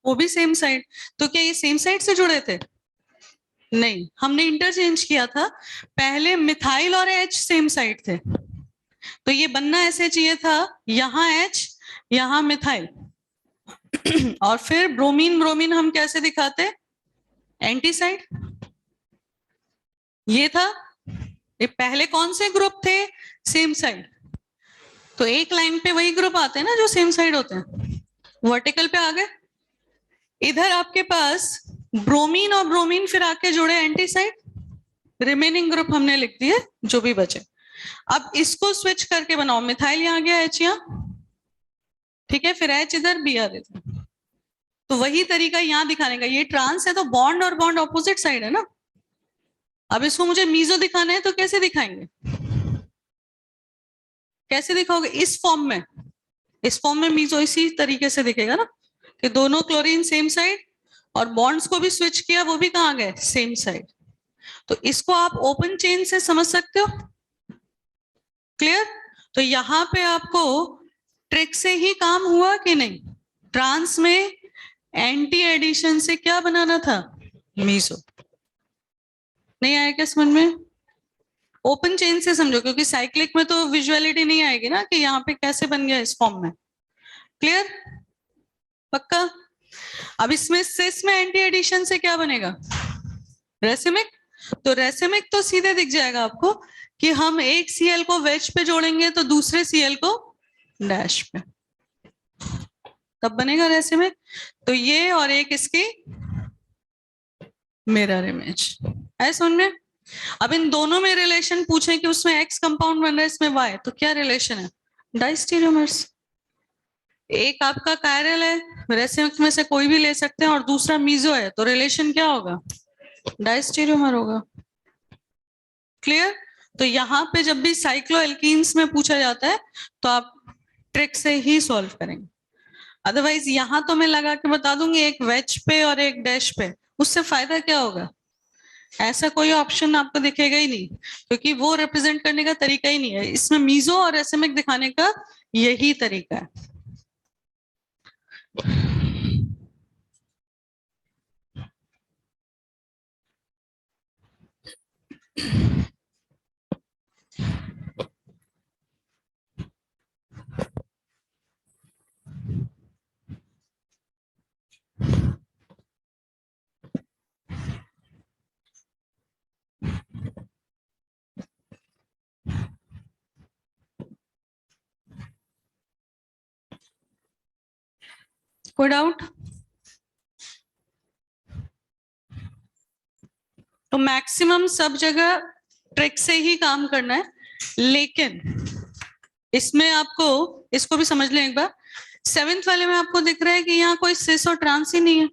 वो भी सेम साइड, तो क्या ये सेम साइड से जुड़े थे, नहीं, हमने इंटरचेंज किया था, पहले मिथाइल और H सेम साइड थे, तो ये बनना ऐसे चाहिए था, यहाँ H यहाँ मिथाइल और फिर ब्रोमीन ब्रोमीन हम कैसे दिखाते, एंटी साइड, ये था, ये पहले कौन से ग्रुप थे, सेम साइड, तो एक लाइन पे वही ग्रुप आते हैं ना जो सेम साइड होते हैं, वर्टिकल पे आ गए। इधर आपके पास ब्रोमीन और ब्रोमीन फिर आके जुड़े एंटी साइड, रिमेनिंग ग्रुप हमने लिख दिए जो भी बचे। अब इसको स्विच करके बनाओ, मिथाइल यहाँ गया H यहाँ, ठीक है, फिर H इधर Br इधर, तो वही तरीका यहाँ दिखाने का, ये ट्रांस है तो बॉन्ड और बॉन्ड ऑपोजिट साइड है ना, अब इसको मुझे मीजो दिखाना है तो कैसे दिखाएंगे, कैसे दिखाओगे, इस फॉर्म में, इस फॉर्म में मीजो इसी तरीके से दिखेगा ना, कि दोनों क्लोरीन सेम साइड और बॉन्ड्स को भी स्विच किया, वो भी कहाँ गए, सेम साइड, तो इसको आप ओपन चेन से समझ सकते हो, क्लियर। तो यहाँ पे आपको ट्रिक से ही काम हुआ कि नहीं, ट्रांस में एंटी एडिशन से क्या बनाना था, मीजो, नहीं आया क्या समझ में, ओपन चेन से समझो, क्योंकि साइक्लिक में तो विजुअलिटी नहीं आएगी ना कि यहाँ पे कैसे बन गया इस फॉर्म में, क्लियर, पक्का। अब इसमें सिस में एंटी एडिशन से क्या बनेगा, रेसिमिक, तो रेसिमिक तो सीधे दिख जाएगा आपको कि हम एक Cl को वेज पे जोड़ेंगे तो दूसरे Cl को डैश पे, तब बनेगा रेसिमिक, तो ये और एक इसकी मिरर इमेज है, समझ में। अब इन दोनों में रिलेशन पूछे कि उसमें X कंपाउंड बन रहा है, इसमें Y, तो क्या रिलेशन है, डाइस्टीरियोमर्स, एक आपका कायरल है, रेसिमिक में से कोई भी ले सकते हैं, और दूसरा मीजो है, तो रिलेशन क्या होगा, डाइस्टीरियोमर होगा, क्लियर। तो यहाँ पे जब भी साइक्लोएल्कीन्स में पूछा जाता है तो आप ट्रिक से ही सॉल्व करेंगे, अदरवाइज यहाँ तो मैं लगा के बता दूंगी एक वेज पे और एक डैश पे, उससे फायदा क्या होगा, ऐसा कोई ऑप्शन आपको दिखेगा ही नहीं, क्योंकि वो रिप्रेजेंट करने का तरीका ही नहीं है, इसमें मीजो और रेसिमिक दिखाने का यही तरीका है। कोई डाउट, तो मैक्सिमम सब जगह ट्रिक से ही काम करना है, लेकिन इसमें आपको इसको भी समझ लें एक बार, 7th वाले में आपको दिख रहा है कि यहाँ कोई सिस और ट्रांस ही नहीं है,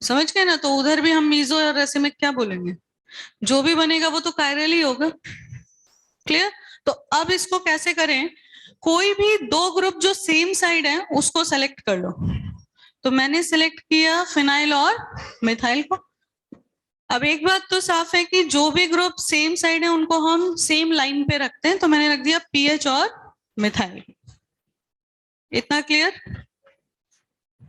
समझ गए ना, तो उधर भी हम मीजो और रेसिमिक क्या बोलेंगे, जो भी बनेगा वो तो कायरल ही होगा, क्लियर। तो अब इसको कैसे करें, कोई भी दो ग्रुप जो सेम साइड है उसको सेलेक्ट कर लो, तो मैंने सेलेक्ट किया फिनाइल और मिथाइल को। अब एक बात तो साफ है कि जो भी ग्रुप सेम साइड है उनको हम सेम लाइन पे रखते हैं, तो मैंने रख दिया पीएच और मिथाइल, इतना क्लियर,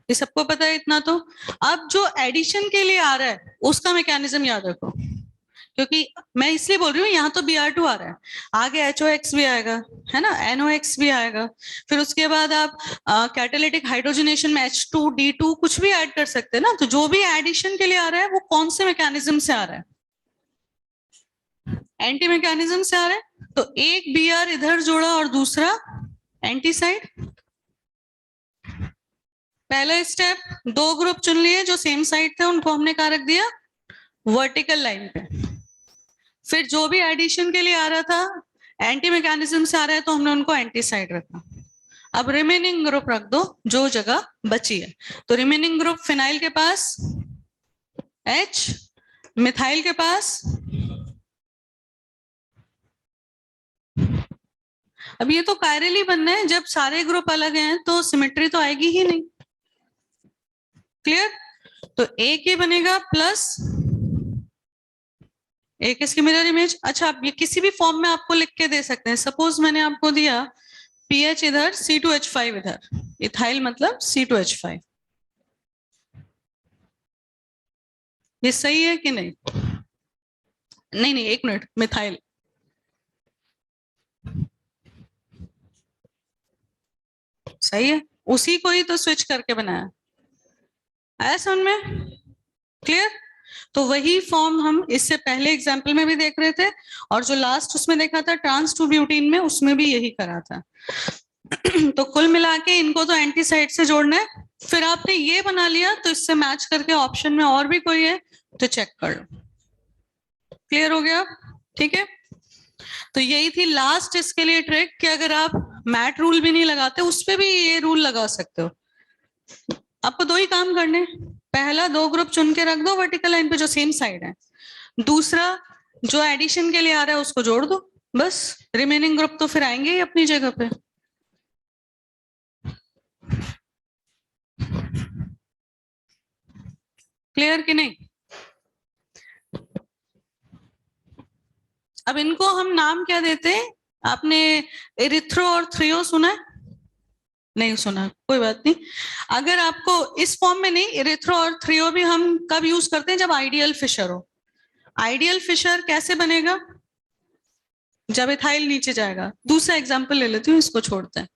ये सबको पता है इतना। तो अब जो एडिशन के लिए आ रहा है उसका मैकेनिज्म याद रखो, क्योंकि मैं इसलिए बोल रही हूँ यहाँ तो Br2 आ रहा है, आगे HOX भी आएगा, है ना, NOX भी आएगा, फिर उसके बाद आप कैटालिटिक हाइड्रोजनेशन में H2D2 कुछ भी ऐड कर सकते हैं ना, तो जो भी एडिशन के लिए आ रहा है वो कौन से मैकेनिज्म से आ रहा है, एंटी मैकेनिज्म से आ रहा है, तो एक Br इधर जोड़ा और दूसरा एंटी साइड, पहला स्टेप, दो ग्रुप चुन लिए जो सेम साइड थे, उनको हमने कहाँ रख दिया, वर्टिकल लाइन पे। फिर जो भी एडिशन के लिए आ रहा था, एंटी मैकेनिज्म से आ रहा है, तो हमने उनको एंटी साइड रखा। अब रिमेनिंग ग्रुप रख दो जो जगह बची है। तो रिमेनिंग ग्रुप फिनाइल के पास H, मिथाइल के पास, अब ये तो कायरली बनना है, जब सारे ग्रुप अलग हैं तो सिमेट्री तो आएगी ही नहीं। क्लियर? तो एक ये बनेगा प्लस एक इसकी मिरर इमेज। अच्छा, आप ये किसी भी फॉर्म में आपको लिख के दे सकते हैं। सपोज मैंने आपको दिया PH इधर, C2H5 इधर, इथाइल मतलब C2H5, ये सही है कि नहीं? नहीं नहीं, एक मिनट, मिथाइल, सही है, उसी को ही तो स्विच करके बनाया। आया समझ में? क्लियर? तो वही फॉर्म हम इससे पहले एग्जाम्पल में भी देख रहे थे, और जो लास्ट उसमें देखा था ट्रांस 2 ब्यूटीन में, उसमें भी यही करा था। तो कुल मिला के इनको तो एंटी साइड से जोड़ना है। फिर आपने ये बना लिया, तो इससे मैच करके ऑप्शन में और भी कोई है तो चेक कर लो। क्लियर हो गया? ठीक है, तो यही थी लास्ट इसके लिए ट्रिक कि अगर आप मैट रूल भी नहीं लगाते, उस पर भी ये रूल लगा सकते हो। आपको दो ही काम करने, पहला दो ग्रुप चुन के रख दो वर्टिकल लाइन पे जो सेम साइड है, दूसरा जो एडिशन के लिए आ रहा है उसको जोड़ दो, बस। रिमेनिंग ग्रुप तो फिर आएंगे ही अपनी जगह पे। क्लियर कि नहीं? अब इनको हम नाम क्या देते हैं? आपने एरिथ्रो और थ्रियो सुना है? नहीं सुना, कोई बात नहीं। अगर आपको इस फॉर्म में नहीं, एरिथ्रो और थ्रियो भी हम कब यूज करते हैं? जब आइडियल फिशर हो। आइडियल फिशर कैसे बनेगा? जब इथाइल नीचे जाएगा। दूसरा एग्जांपल ले लेती हूँ, इसको छोड़ते हैं।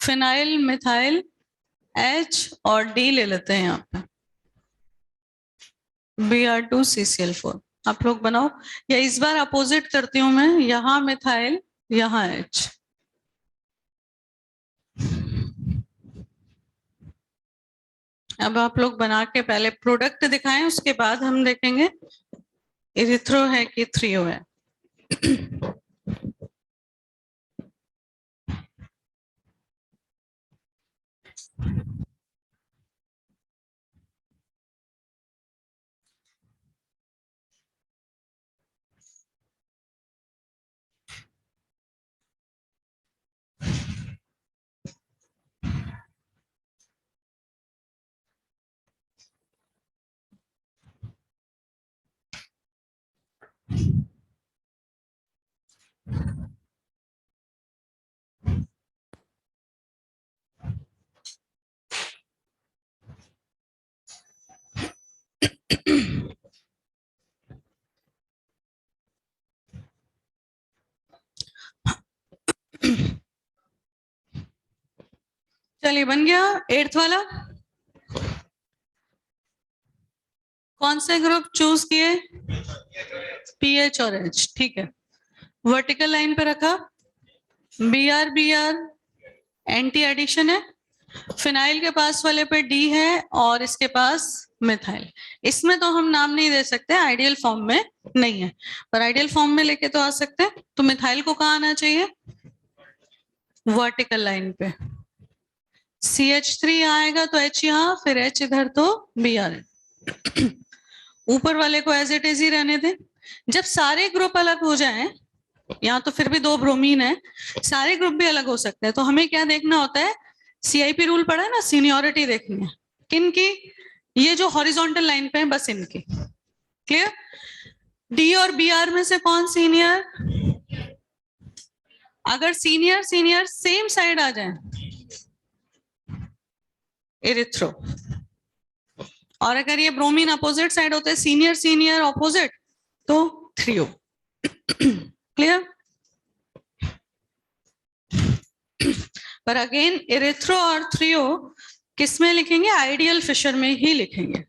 फिनाइल मिथाइल H और D ले लेते हैं यहाँ पे, Br2CCl4। आप लोग बनाओ, या इस बार अपोजिट करती हूँ मैं, यहाँ मिथाइल यहाँ H। अब आप लोग बना के पहले प्रोडक्ट दिखाएं, उसके बाद हम देखेंगे इरिथ्रो है कि थ्रियो है। चलिए बन गया 8th वाला। कौन से ग्रुप चूज किए? PH और H, ठीक है। वर्टिकल लाइन पे रखा, Br एंटी एडिशन है, फिनाइल के पास वाले पे D है और इसके पास मिथाइल। इसमें तो हम नाम नहीं दे सकते, आइडियल फॉर्म में नहीं है, पर आइडियल फॉर्म में लेके तो आ सकते हैं। तो मिथाइल को कहाँ आना चाहिए? वर्टिकल लाइन पे। CH3 आएगा तो H यहाँ, फिर H इधर, तो Br। ऊपर वाले को एज इट इज ही रहने दें। जब सारे ग्रुप अलग हो जाएं, यहाँ तो फिर भी दो ब्रोमीन है, सारे ग्रुप भी अलग हो सकते हैं, तो हमें क्या देखना होता है? CIP रूल पढ़ा है ना, सीनियोरिटी देखनी है। किन की? ये जो हॉरिजॉन्टल लाइन पे है, बस इनकी। क्लियर? D और Br में से कौन सीनियर? अगर सीनियर सीनियर सेम साइड आ जाए, इरिथ्रो। और अगर ये ब्रोमीन अपोजिट साइड होते हैं, सीनियर सीनियर अपोजिट, तो थ्रियो। क्लियर? पर अगेन इरिथ्रो और थ्रियो किस में लिखेंगे? आइडियल फिशर में ही लिखेंगे।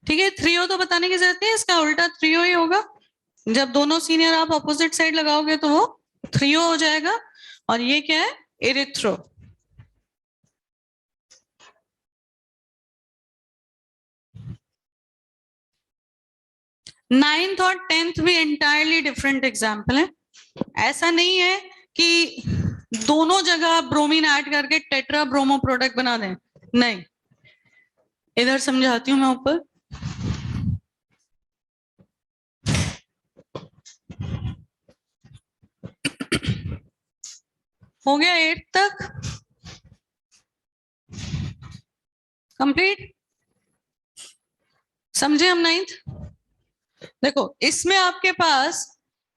ठीक है, थ्री ओ तो बताने की जरूरत नहीं, इसका उल्टा थ्री ओ ही होगा। जब दोनों सीनियर आप अपोजिट साइड लगाओगे तो वो थ्री ओ हो जाएगा। और ये क्या है, इरिथ्रो। नाइन्थ और टेंथ भी एंटायरली डिफरेंट एग्जाम्पल है। ऐसा नहीं है कि दोनों जगह ब्रोमीन ऐड करके टेट्रा ब्रोमो प्रोडक्ट बना दें, नहीं। इधर समझाती हूँ मैं ऊपर। हो गया 8 तक कंप्लीट। समझे हम नाइन्थ? देखो इसमें आपके पास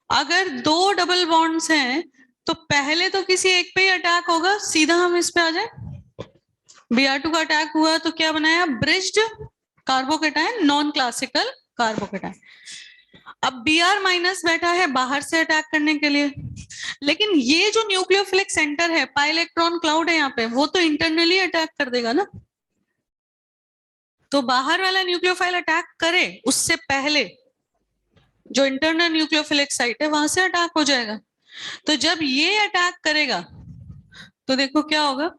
अगर दो डबल बॉन्ड्स हैं तो पहले तो किसी एक पे ही अटैक होगा। सीधा हम इस पे आ जाए, Br2 का अटैक हुआ तो क्या बनाया, bridged carbocation, non classical carbocation. अब Br माइनस बैठा है बाहर से अटैक करने के लिए, लेकिन ये जो न्यूक्लियोफिलिक सेंटर है, पाई इलेक्ट्रॉन क्लाउड है यहाँ पे, वो तो इंटरनली अटैक कर देगा ना। तो बाहर वाला न्यूक्लियोफाइल अटैक करे उससे पहले जो इंटरनल न्यूक्लियोफिलिक साइट है वहां से अटैक हो जाएगा। तो जब ये अटैक करेगा तो देखो क्या होगा।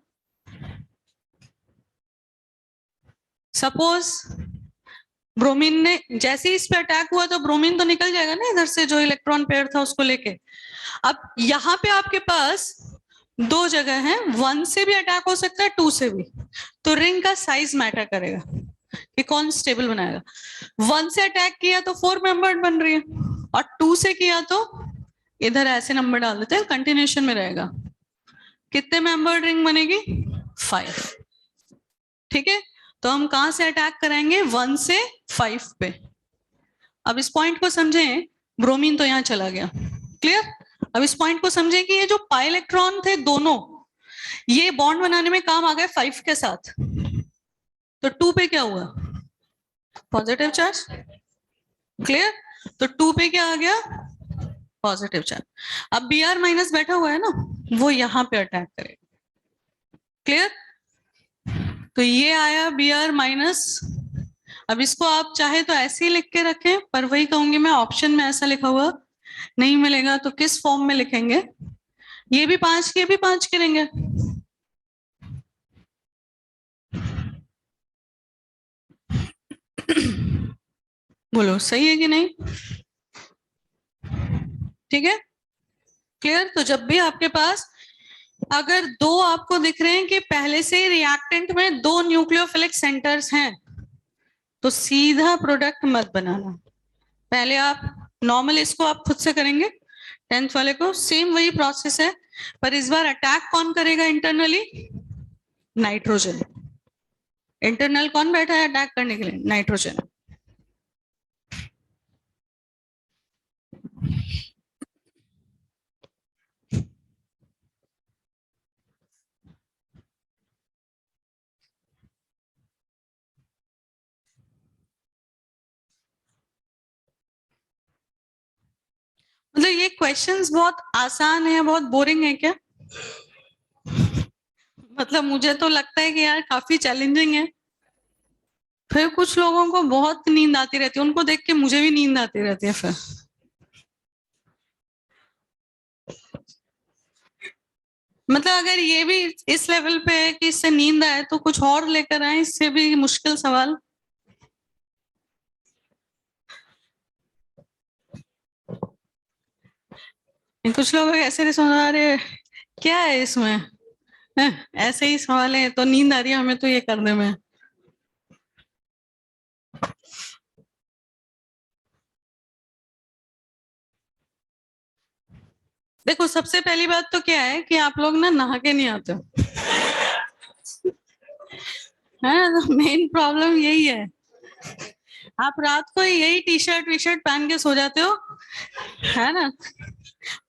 सपोज ब्रोमीन ने जैसे ही इस पे अटैक हुआ तो ब्रोमीन तो निकल जाएगा ना इधर से, जो इलेक्ट्रॉन पेयर था उसको लेके। अब यहाँ पे आपके पास दो जगह है, वन से भी अटैक हो सकता है, टू से भी। तो रिंग का साइज मैटर करेगा कि कौन स्टेबल बनाएगा। वन से अटैक किया तो 4 मेंबर्ड बन रही है, और टू से किया तो इधर ऐसे नंबर डाल देते हैं, कंटिन्यूएशन में रहेगा। कितने मेंबर्ड रिंग बनेगी, 5। ठीक है, तो हम कहां से अटैक कराएंगे, 1 से 5 पे। अब इस पॉइंट को समझें, ब्रोमीन तो यहां चला गया, क्लियर। अब इस पॉइंट को समझें कि ये जो पाई इलेक्ट्रॉन थे दोनों, ये बॉन्ड बनाने में काम आ गए 5 के साथ। तो 2 पे क्या हुआ, पॉजिटिव चार्ज, क्लियर। तो 2 पे क्या आ गया, पॉजिटिव चार्ज। अब Br माइनस बैठा हुआ है ना, वो यहां पे अटैक करेगा, क्लियर। तो ये आया Br माइनस। अब इसको आप चाहे तो ऐसे ही लिख के रखें, पर वही कहूंगी मैं, ऑप्शन में ऐसा लिखा हुआ नहीं मिलेगा तो किस फॉर्म में लिखेंगे, ये भी 5 के भी 5 करेंगे। बोलो सही है कि नहीं, ठीक है, क्लियर। तो जब भी आपके पास अगर दो आपको दिख रहे हैं कि पहले से ही रिएक्टेंट में दो न्यूक्लियोफिलिक सेंटर्स हैं, तो सीधा प्रोडक्ट मत बनाना। पहले आप नॉर्मल इसको आप खुद से करेंगे, 10th वाले को सेम वही प्रोसेस है, पर इस बार अटैक कौन करेगा इंटरनली, नाइट्रोजन। इंटरनल कौन बैठा है अटैक करने के लिए, नाइट्रोजन। मतलब ये क्वेश्चंस बहुत आसान है, बहुत बोरिंग है क्या, मतलब मुझे तो लगता है कि यार काफी चैलेंजिंग है। फिर कुछ लोगों को बहुत नींद आती रहती है, उनको देख के मुझे भी नींद आती रहती है फिर। मतलब अगर ये भी इस लेवल पे है कि इससे नींद आए तो कुछ और लेकर आए, इससे भी मुश्किल सवाल। कुछ लोग ऐसे नहीं समझ रहे क्या है इसमें, ऐसे ही सवाल है तो नींद आ रही है हमें तो ये करने में। देखो सबसे पहली बात तो क्या है कि आप लोग ना नहा के नहीं आते हो, है ना, तो मेन प्रॉब्लम यही है। आप रात को यही टी शर्ट वी शर्ट पहन के सो जाते हो, है ना।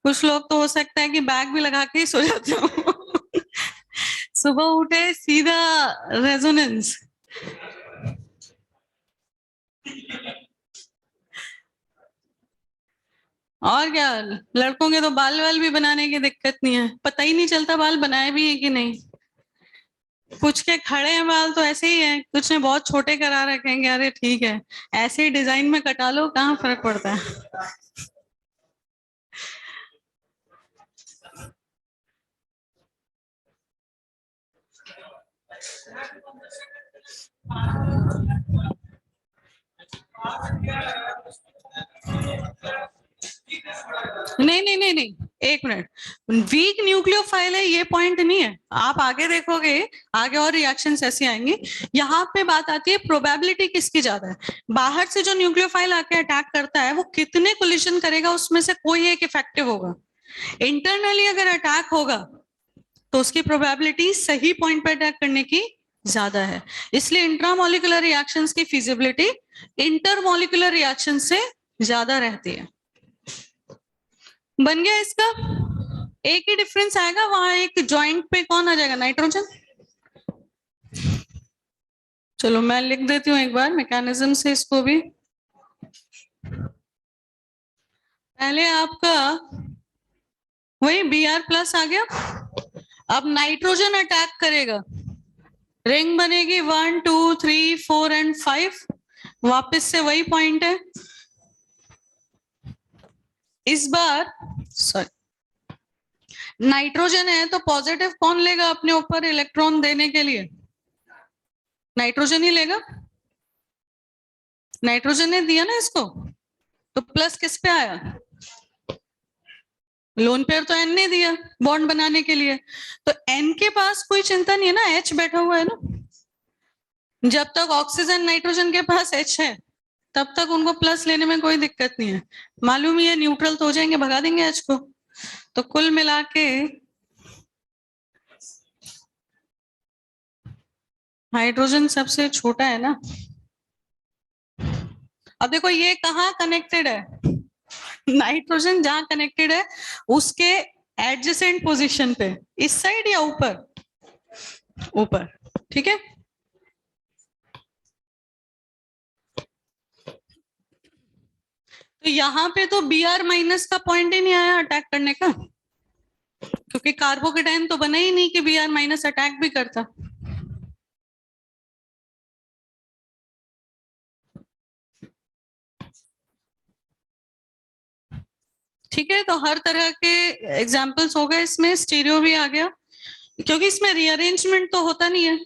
कुछ लोग तो हो सकता है कि बैग भी लगा के ही सो जाते हो। सुबह उठे सीधा रेजोनेंस। और क्या, लड़कों के तो बाल वाल भी बनाने की दिक्कत नहीं है, पता ही नहीं चलता बाल बनाए भी है कि नहीं। कुछ के खड़े हैं बाल तो ऐसे ही है, कुछ ने बहुत छोटे करा रखेंगे, अरे ठीक है ऐसे ही डिजाइन में कटा लो, कहाँ फर्क पड़ता है। नहीं नहीं नहीं नहीं, एक मिनट, वीक न्यूक्लियोफाइल है ये पॉइंट नहीं है, आप आगे देखोगे, आगे और रिएक्शंस ऐसी आएंगी। यहाँ पे बात आती है प्रोबेबिलिटी किसकी ज्यादा है, बाहर से जो न्यूक्लियोफाइल आके अटैक करता है वो कितने कोलिशन करेगा, उसमें से कोई एक इफेक्टिव होगा। इंटरनली अगर अटैक होगा तो उसकी प्रोबेबिलिटी सही पॉइंट पे अटैक करने की ज्यादा है, इसलिए इंट्रामोलिकुलर रिएक्शंस की फिजिबिलिटी इंटरमोलिकुलर रिएक्शन से ज्यादा रहती है। बन गया इसका, एक ही डिफरेंस आएगा, वहां एक जॉइंट पे कौन आ जाएगा, नाइट्रोजन। चलो मैं लिख देती हूँ एक बार मैकेनिज्म से इसको भी। पहले आपका वही Br+ आ गया, अब नाइट्रोजन अटैक करेगा, रिंग बनेगी 1 2 3 4 एंड 5, वापस से वही पॉइंट है। इस बार सॉरी नाइट्रोजन है तो पॉजिटिव कौन लेगा अपने ऊपर इलेक्ट्रॉन देने के लिए, नाइट्रोजन ही लेगा, नाइट्रोजन ने दिया ना इसको, तो प्लस किस पे आया, लोन पेयर तो एन ने दिया बॉन्ड बनाने के लिए, तो एन के पास कोई चिंता नहीं है ना, एच बैठा हुआ है ना, जब तक ऑक्सीजन नाइट्रोजन के पास एच है तब तक उनको प्लस लेने में कोई दिक्कत नहीं है, मालूम ही है न्यूट्रल तो हो जाएंगे, भगा देंगे एच को। तो कुल मिला के हाइड्रोजन सबसे छोटा है ना। अब देखो ये कहाँ कनेक्टेड है, नाइट्रोजन जहां कनेक्टेड है उसके एडजेसेंट पोजीशन पे, इस साइड या ऊपर, ऊपर, ठीक है। तो यहाँ पे तो Br- का पॉइंट ही नहीं आया अटैक करने का, क्योंकि कार्बोकेटाइन तो बना ही नहीं कि Br- अटैक भी करता। ठीक है, तो हर तरह के एग्जाम्पल्स हो गए, इसमें स्टीरियो भी आ गया, क्योंकि इसमें रीअरेंजमेंट तो होता नहीं है,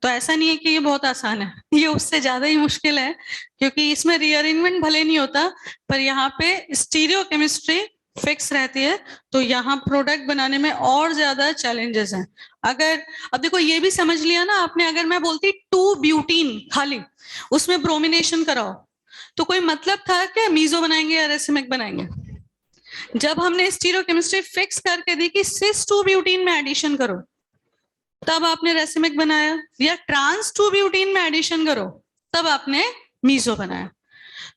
तो ऐसा नहीं है कि ये बहुत आसान है, ये उससे ज्यादा ही मुश्किल है, क्योंकि इसमें रीअरेंजमेंट भले नहीं होता पर यहाँ पे स्टीरियो केमिस्ट्री फिक्स रहती है, तो यहाँ प्रोडक्ट बनाने में और ज्यादा चैलेंजेस हैं। अगर अब देखो ये भी समझ लिया ना आपने, अगर मैं बोलती 2 ब्यूटीन खाली, उसमें ब्रोमिनेशन कराओ, तो कोई मतलब था क्या मीजो बनाएंगे या रेसिमिक बनाएंगे, जब हमने स्टीरियोकेमिस्ट्री फिक्स करके दी कि सिस 2 ब्यूटीन में एडिशन करो, तब आपने रेसिमिक बनाया, या ट्रांस 2 ब्यूटीन में एडिशन करो तब आपने मीजो बनाया।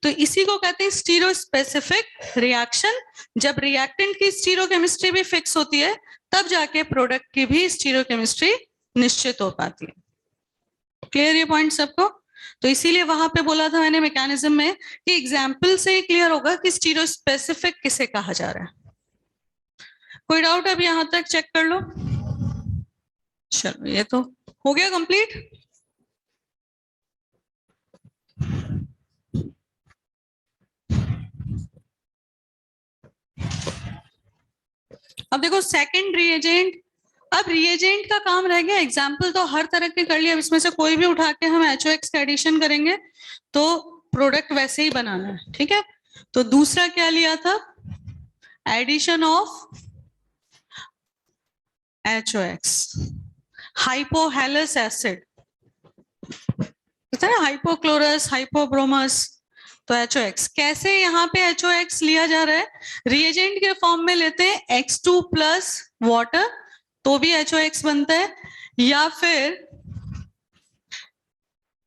तो इसी को कहते हैं स्टीरियो स्पेसिफिक रिएक्शन, जब रिएक्टेंट की स्टीरियोकेमिस्ट्री भी फिक्स होती है तब जाके प्रोडक्ट की भी स्टीरियोकेमिस्ट्री निश्चित हो पाती है। क्लियर ये पॉइंट सबको, तो इसीलिए वहां पे बोला था मैंने मैकेनिज्म में कि एग्जाम्पल से ही क्लियर होगा कि स्टीरियो स्पेसिफिक किसे कहा जा रहा है। कोई डाउट अब यहां तक चेक कर लो। चलो ये तो हो गया कंप्लीट। अब देखो सेकंड रिएजेंट, अब रिएजेंट का काम रह गया, एग्जाम्पल तो हर तरह के कर लिया, इसमें से कोई भी उठा के हम HOX का एडिशन करेंगे तो प्रोडक्ट वैसे ही बनाना है, ठीक है। तो दूसरा क्या लिया था, addition of HOX, hypohalous acid, hypochlorous hypobromous, तो HOX कैसे, यहाँ पे HOX लिया जा रहा है रिएजेंट के फॉर्म में लेते हैं X2+ वाटर तो भी HOX बनता है, या फिर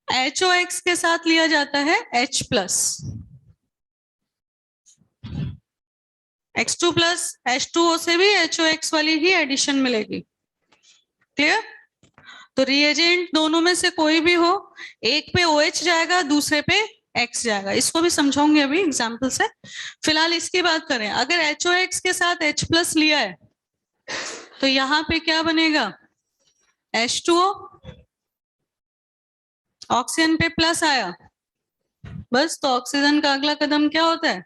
HOX के साथ लिया जाता है H+, X2+ H2O से भी HOX वाली ही एडिशन मिलेगी। क्लियर, तो रिएजेंट दोनों में से कोई भी हो, एक पे OH जाएगा दूसरे पे X जाएगा, इसको भी समझाऊंगी अभी एग्जाम्पल से। फिलहाल इसकी बात करें, अगर HOX के साथ H+ लिया है तो यहाँ पे क्या बनेगा, H2O ऑक्सीजन पे प्लस आया, बस तो ऑक्सीजन का अगला कदम क्या होता है,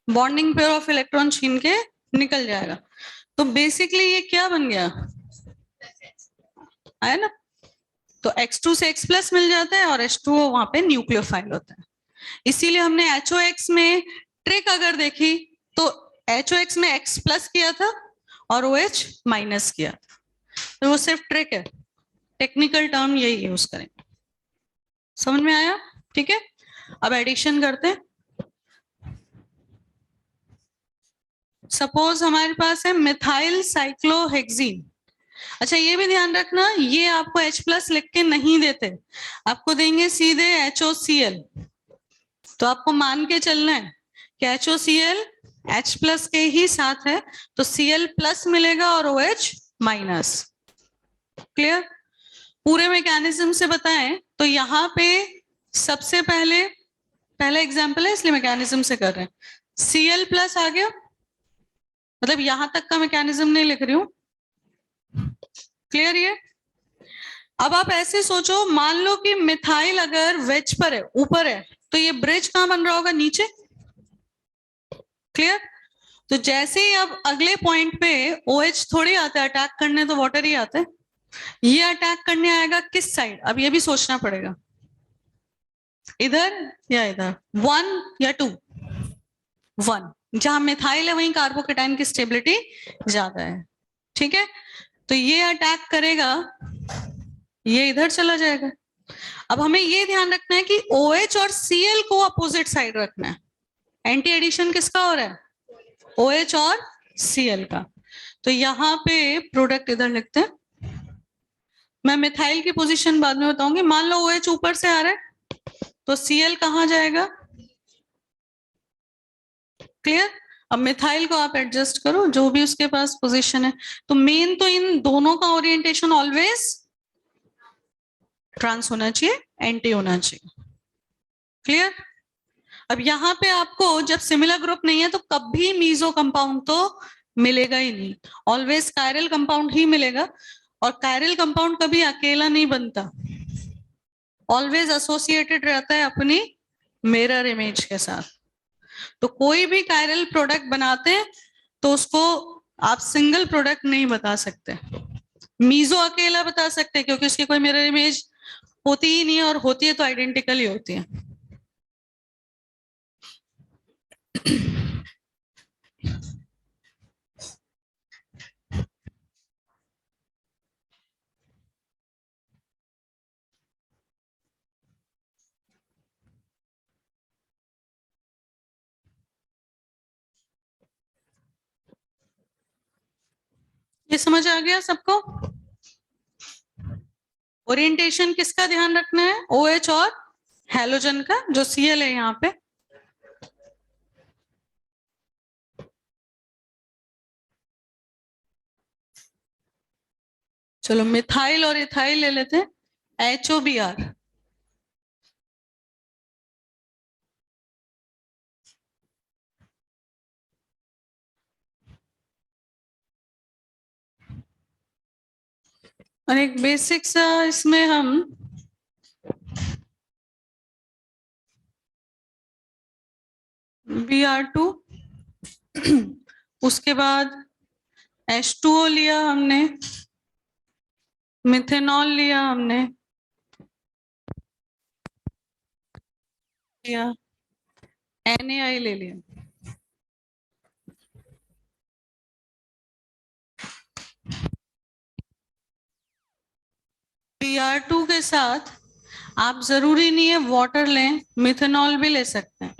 बॉन्डिंग पेयर ऑफ इलेक्ट्रॉन छीन के निकल जाएगा। तो बेसिकली ये क्या बन गया, आया ना। तो X2 से X प्लस मिल जाता है और H2O वहां पे न्यूक्लियोफाइल होता है। इसीलिए हमने HOX में ट्रिक अगर देखी तो HOX में X प्लस किया था और OH माइनस किया था, तो वो सिर्फ ट्रिक है, टेक्निकल टर्म यही यूज करेंगे। समझ में आया, ठीक है। अब एडिशन करते हैं। सपोज हमारे पास है मिथाइल साइक्लोहेक्सीन। अच्छा ये भी ध्यान रखना, ये आपको H प्लस लिख के नहीं देते, आपको देंगे सीधे HOCl। तो आपको मान के चलना है कि HOCl H प्लस के ही साथ है, तो Cl प्लस मिलेगा और OH माइनस। क्लियर। पूरे मैकेनिज्म से बताएं तो यहाँ पे सबसे पहला एग्जाम्पल है इसलिए मैकेनिज्म से कर रहे हैं। Cl प्लस आ गया, मतलब यहां तक का मैकेनिज्म नहीं लिख रही हूं, क्लियर ये। अब आप ऐसे सोचो, मान लो कि मिथाइल अगर वेज पर है, ऊपर है, तो ये ब्रिज कहां बन रहा होगा, नीचे। क्लियर। तो जैसे ही अब अगले पॉइंट पे OH थोड़ी आता है अटैक करने, तो वाटर ही आता है। ये अटैक करने आएगा किस साइड, अब ये भी सोचना पड़ेगा, इधर या इधर, 1 या 2। 1, जहां मिथाइल है वहीं कार्बोकेटाइन की स्टेबिलिटी ज्यादा है, ठीक है। तो ये अटैक करेगा, ये इधर चला जाएगा। अब हमें ये ध्यान रखना है कि OH और Cl को अपोजिट साइड रखना है। एंटी एडिशन किसका हो रहा है, OH और Cl का। तो यहाँ पे प्रोडक्ट इधर लिखते हैं, मैं मिथाइल की पोजीशन बाद में बताऊंगी। मान लो OH ऊपर से आ रहा है, तो Cl कहाँ जाएगा, क्लियर। अब मिथाइल को आप एडजस्ट करो जो भी उसके पास पोजीशन है। तो मेन तो इन दोनों का ओरिएंटेशन ऑलवेज ट्रांस होना चाहिए, एंटी होना चाहिए, क्लियर। अब यहाँ पे आपको जब सिमिलर ग्रुप नहीं है तो कभी मीजो कंपाउंड तो मिलेगा ही नहीं, ऑलवेज कायरल कंपाउंड ही मिलेगा। और कायरल कंपाउंड कभी अकेला नहीं बनता, ऑलवेज एसोसिएटेड रहता है अपनी मिरर इमेज के साथ। तो कोई भी कायरल प्रोडक्ट बनाते हैं तो उसको आप सिंगल प्रोडक्ट नहीं बता सकते, मीजो अकेला बता सकते हैं क्योंकि उसकी कोई मिरर इमेज होती ही नहीं है, और होती है तो आइडेंटिकल ही होती है। ये समझ आ गया सबको। ओरिएंटेशन किसका ध्यान रखना है, OH और हैलोजन का, जो Cl है यहाँ पे। चलो मिथाइल और इथाइल ले लेते हैं, HOBr। और एक बेसिक सा इसमें हम Br2, उसके बाद H2O लिया हमने, मिथेनॉल लिया हमने, लिया NaI ले लिया। Br2 के साथ आप जरूरी नहीं है वाटर लें, मिथेनॉल भी ले सकते हैं।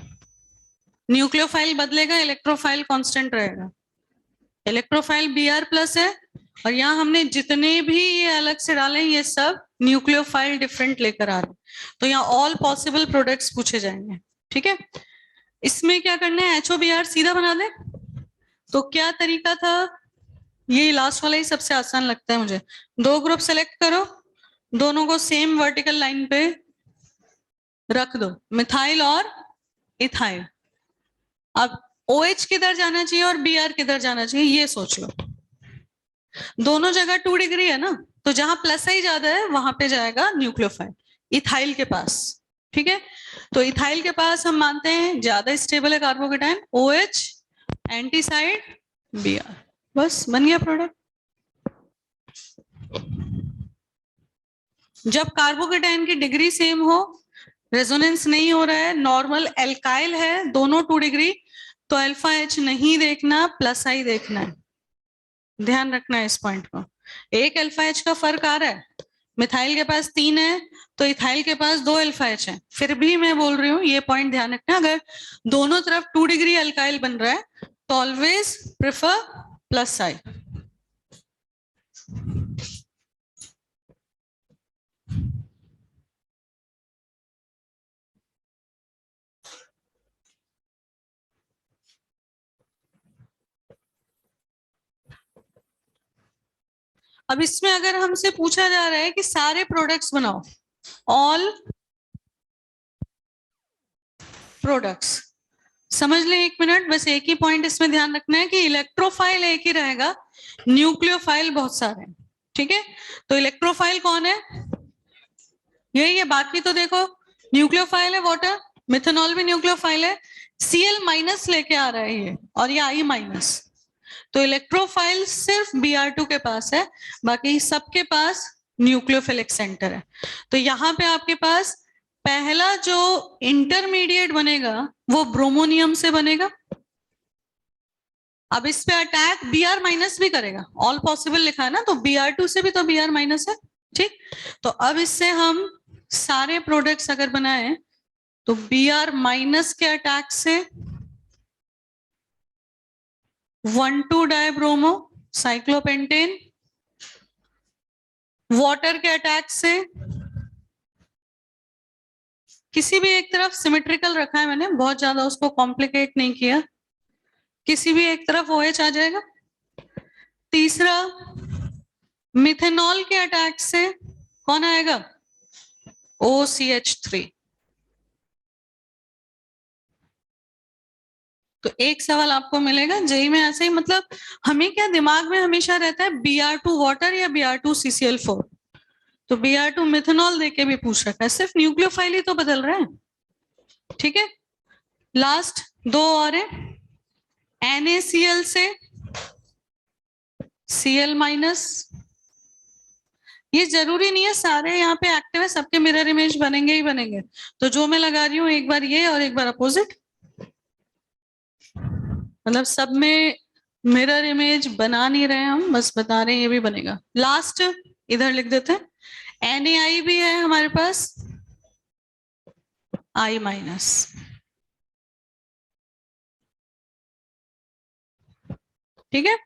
न्यूक्लियोफाइल बदलेगा, इलेक्ट्रोफाइल कांस्टेंट रहेगा। इलेक्ट्रोफाइल Br प्लस है, और यहाँ हमने जितने भी ये अलग से डाले ये सब न्यूक्लियोफाइल डिफरेंट लेकर आ रहे हैं। तो यहाँ ऑल पॉसिबल प्रोडक्ट्स पूछे जाएंगे, ठीक है। इसमें क्या करना है, HOBr सीधा बना दे। तो क्या तरीका था, ये लास्ट वाला ही सबसे आसान लगता है मुझे। 2 ग्रुप सेलेक्ट करो, दोनों को सेम वर्टिकल लाइन पे रख दो, मिथाइल और इथाइल। अब OH किधर जाना चाहिए और Br किधर जाना चाहिए ये सोच लो। दोनों जगह 2 डिग्री है ना, तो जहां प्लस आई ज्यादा है वहां पे जाएगा न्यूक्लियोफाइल, इथाइल के पास, ठीक है। तो इथाइल के पास हम मानते हैं ज्यादा स्टेबल है carbocation, OH anti side Br, बस बन गया प्रोडक्ट। जब कार्बोकेटाइन की डिग्री सेम हो, रेजोनेंस नहीं हो रहा है, नॉर्मल एल्काइल है, दोनों 2 डिग्री, तो अल्फा H नहीं देखना, प्लस I देखना है। ध्यान रखना है इस पॉइंट को। एक अल्फा H का फर्क आ रहा है, मिथाइल के पास 3 है तो इथाइल के पास 2 अल्फा H है, फिर भी मैं बोल रही हूँ ये पॉइंट ध्यान रखना, अगर दोनों तरफ 2 डिग्री अल्काइल बन रहा है तो ऑलवेज प्रेफर प्लस I। अब इसमें अगर हमसे पूछा जा रहा है कि सारे प्रोडक्ट्स बनाओ, ऑल प्रोडक्ट्स, समझ लें एक मिनट, बस एक ही पॉइंट इसमें ध्यान रखना है कि इलेक्ट्रोफाइल एक ही रहेगा, न्यूक्लियोफाइल बहुत सारे हैं, ठीक है। तो इलेक्ट्रोफाइल कौन है, यही है, बाकी तो देखो न्यूक्लियोफाइल है वाटर, मिथेनॉल भी न्यूक्लियोफाइल है, Cl माइनस लेके आ रहा है ये, और ये I माइनस, तो इलेक्ट्रोफाइल सिर्फ Br2 के पास है, बाकी सबके पास न्यूक्लियोफिलिक सेंटर है। तो यहाँ पे आपके पास पहला जो इंटरमीडिएट बनेगा वो ब्रोमोनियम से बनेगा। अब इस पे अटैक Br माइनस भी करेगा, ऑल पॉसिबल लिखा है ना, तो Br2 से भी तो Br माइनस है, ठीक। तो अब इससे हम सारे प्रोडक्ट्स अगर बनाए तो Br माइनस के अटैक से 1,2 डाइब्रोमो साइक्लोपेंटेन, वाटर के अटैक से किसी भी एक तरफ सिमेट्रिकल रखा है मैंने, बहुत ज्यादा उसको कॉम्प्लिकेट नहीं किया, किसी भी एक तरफ OH आ जाएगा। तीसरा मिथेनॉल के अटैक से कौन आएगा, OCH3। तो एक सवाल आपको मिलेगा जेई में ऐसे ही, मतलब हमें क्या दिमाग में हमेशा रहता है Br2 वाटर या Br2 CCl4, तो Br2 मिथेनॉल देके भी पूछ रखा है, सिर्फ न्यूक्लियोफाइल ही तो बदल रहा है, ठीक है। लास्ट 2 और है, NaCl से Cl माइनस, ये जरूरी नहीं है सारे यहाँ पे एक्टिव है सबके मिरर इमेज बनेंगे ही बनेंगे, तो जो मैं लगा रही हूँ एक बार ये और एक बार अपोजिट, मतलब सब में मिरर इमेज बना नहीं रहे हम, बस बता रहे हैं ये भी बनेगा। लास्ट इधर लिख देते हैं, NaI भी है हमारे पास, I माइनस, ठीक है।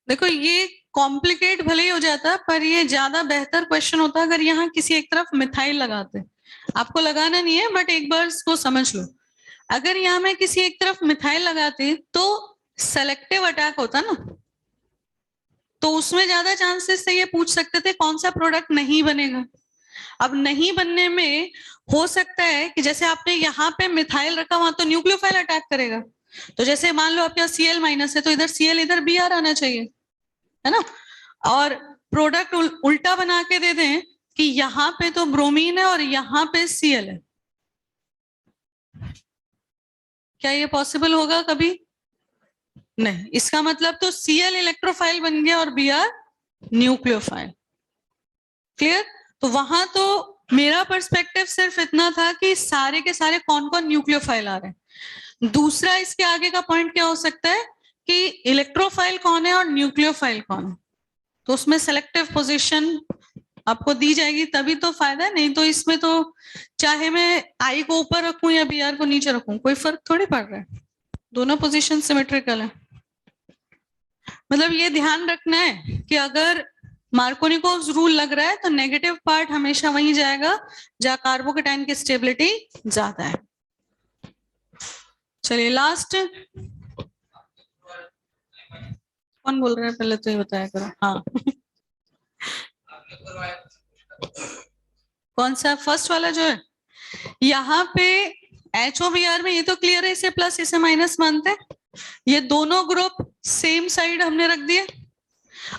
देखो ये कॉम्प्लिकेट भले ही हो जाता पर ये ज्यादा बेहतर क्वेश्चन होता अगर यहाँ किसी एक तरफ मिथाइल लगाते, आपको लगाना नहीं है बट एक बार इसको समझ लो, अगर यहाँ मैं किसी एक तरफ मिथाइल लगाती तो सेलेक्टिव अटैक होता ना, तो उसमें ज्यादा चांसेस से ये पूछ सकते थे कौन सा प्रोडक्ट नहीं बनेगा। अब नहीं बनने में हो सकता है कि जैसे आपने यहाँ पे मिथाइल रखा वहां तो न्यूक्लियोफाइल अटैक करेगा, तो जैसे मान लो आपके पास Cl माइनस है तो इधर Cl इधर Br आना चाहिए, है ना। और प्रोडक्ट उल्टा बना के दे दें कि यहाँ पे तो ब्रोमीन है और यहाँ पे Cl है, क्या ये पॉसिबल होगा कभी, नहीं, इसका मतलब तो Cl इलेक्ट्रोफाइल बन गया और Br न्यूक्लियोफाइल। क्लियर? तो वहां तो मेरा पर्सपेक्टिव सिर्फ इतना था कि सारे के सारे कौन कौन न्यूक्लियोफाइल आ रहे हैं। दूसरा इसके आगे का पॉइंट क्या हो सकता है कि इलेक्ट्रोफाइल कौन है और न्यूक्लियोफाइल कौन है, तो उसमें सेलेक्टिव पोजीशन आपको दी जाएगी तभी तो फायदा है, नहीं तो इसमें तो चाहे मैं आई को ऊपर रखूं या Br को नीचे रखूं कोई फर्क थोड़ी पड़ रहा है, दोनों पोजीशन सिमेट्रिकल है। मतलब ये ध्यान रखना है कि अगर मार्कोनिकोव रूल लग रहा है तो नेगेटिव पार्ट हमेशा वहीं जाएगा जहां कार्बोकेटाइन की स्टेबिलिटी ज्यादा है। चलिए लास्ट, कौन बोल रहा है पहले तो ये बताया करो। हाँ कौन सा फर्स्ट वाला जो है यहाँ पे HOBr में, ये तो क्लियर है इसे प्लस इसे माइनस मानते हैं, ये दोनों ग्रुप सेम साइड हमने रख दिए।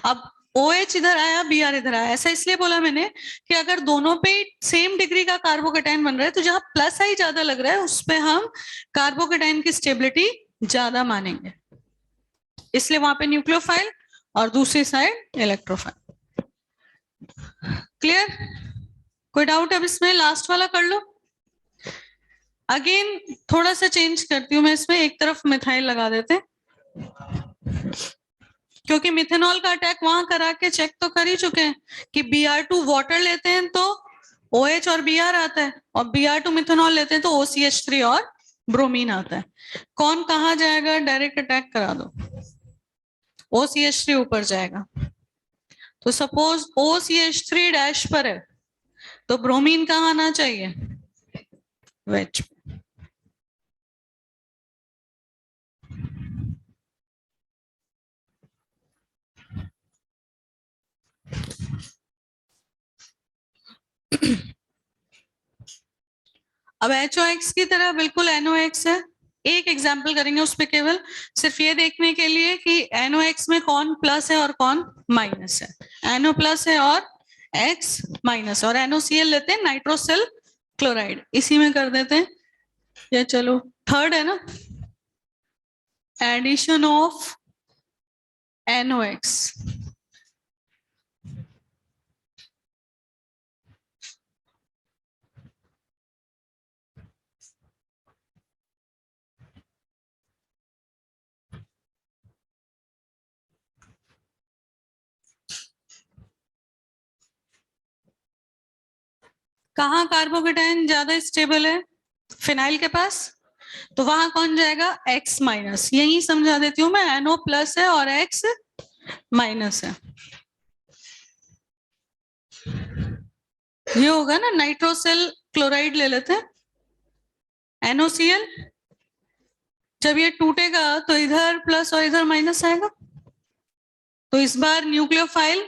अब OH इधर आया Br इधर आया, ऐसा इसलिए बोला मैंने कि अगर दोनों पे सेम डिग्री का कार्बोकेटाइन बन रहा है तो जहां प्लस आई ज्यादा लग रहा है उस पे हम कार्बोकेटाइन की स्टेबिलिटी ज्यादा मानेंगे, इसलिए वहां पे न्यूक्लियोफाइल और दूसरी साइड इलेक्ट्रोफाइल। क्लियर? कोई डाउट अब इसमें? लास्ट वाला कर लो। अगेन थोड़ा सा चेंज करती हूँ मैं इसमें, एक तरफ मिथाइल लगा देते हैं क्योंकि मिथेनॉल का अटैक वहां करा के चेक तो कर ही चुके हैं कि Br2 वाटर लेते हैं तो OH और Br आता है, और Br2 मिथेनॉल लेते हैं तो OCH3 और ब्रोमीन आता है। कौन कहाँ जाएगा? डायरेक्ट अटैक करा दो, OCH3 ऊपर जाएगा। तो सपोज OCH3 डैश पर है तो ब्रोमीन कहाँ आना चाहिए? वेज। अब HOX की तरह बिल्कुल NOX है, एक एग्जाम्पल करेंगे उस पर केवल सिर्फ ये देखने के लिए कि NOX में कौन प्लस है और कौन माइनस है। NO प्लस है और X माइनस, और NOCl लेते हैं नाइट्रोसिल क्लोराइड, इसी में कर देते हैं। या चलो थर्ड है ना, एडिशन ऑफ NOX। कहाँ कार्बोकेटाइन ज्यादा स्टेबल है? फिनाइल के पास, तो वहां कौन जाएगा? X minus. यही समझा देती हूँ मैं, NO प्लस है और X माइनस है। ये होगा ना, नाइट्रोसिल क्लोराइड ले लेते हैं, NOCl। जब ये टूटेगा तो इधर प्लस और इधर माइनस आएगा, तो इस बार न्यूक्लियोफाइल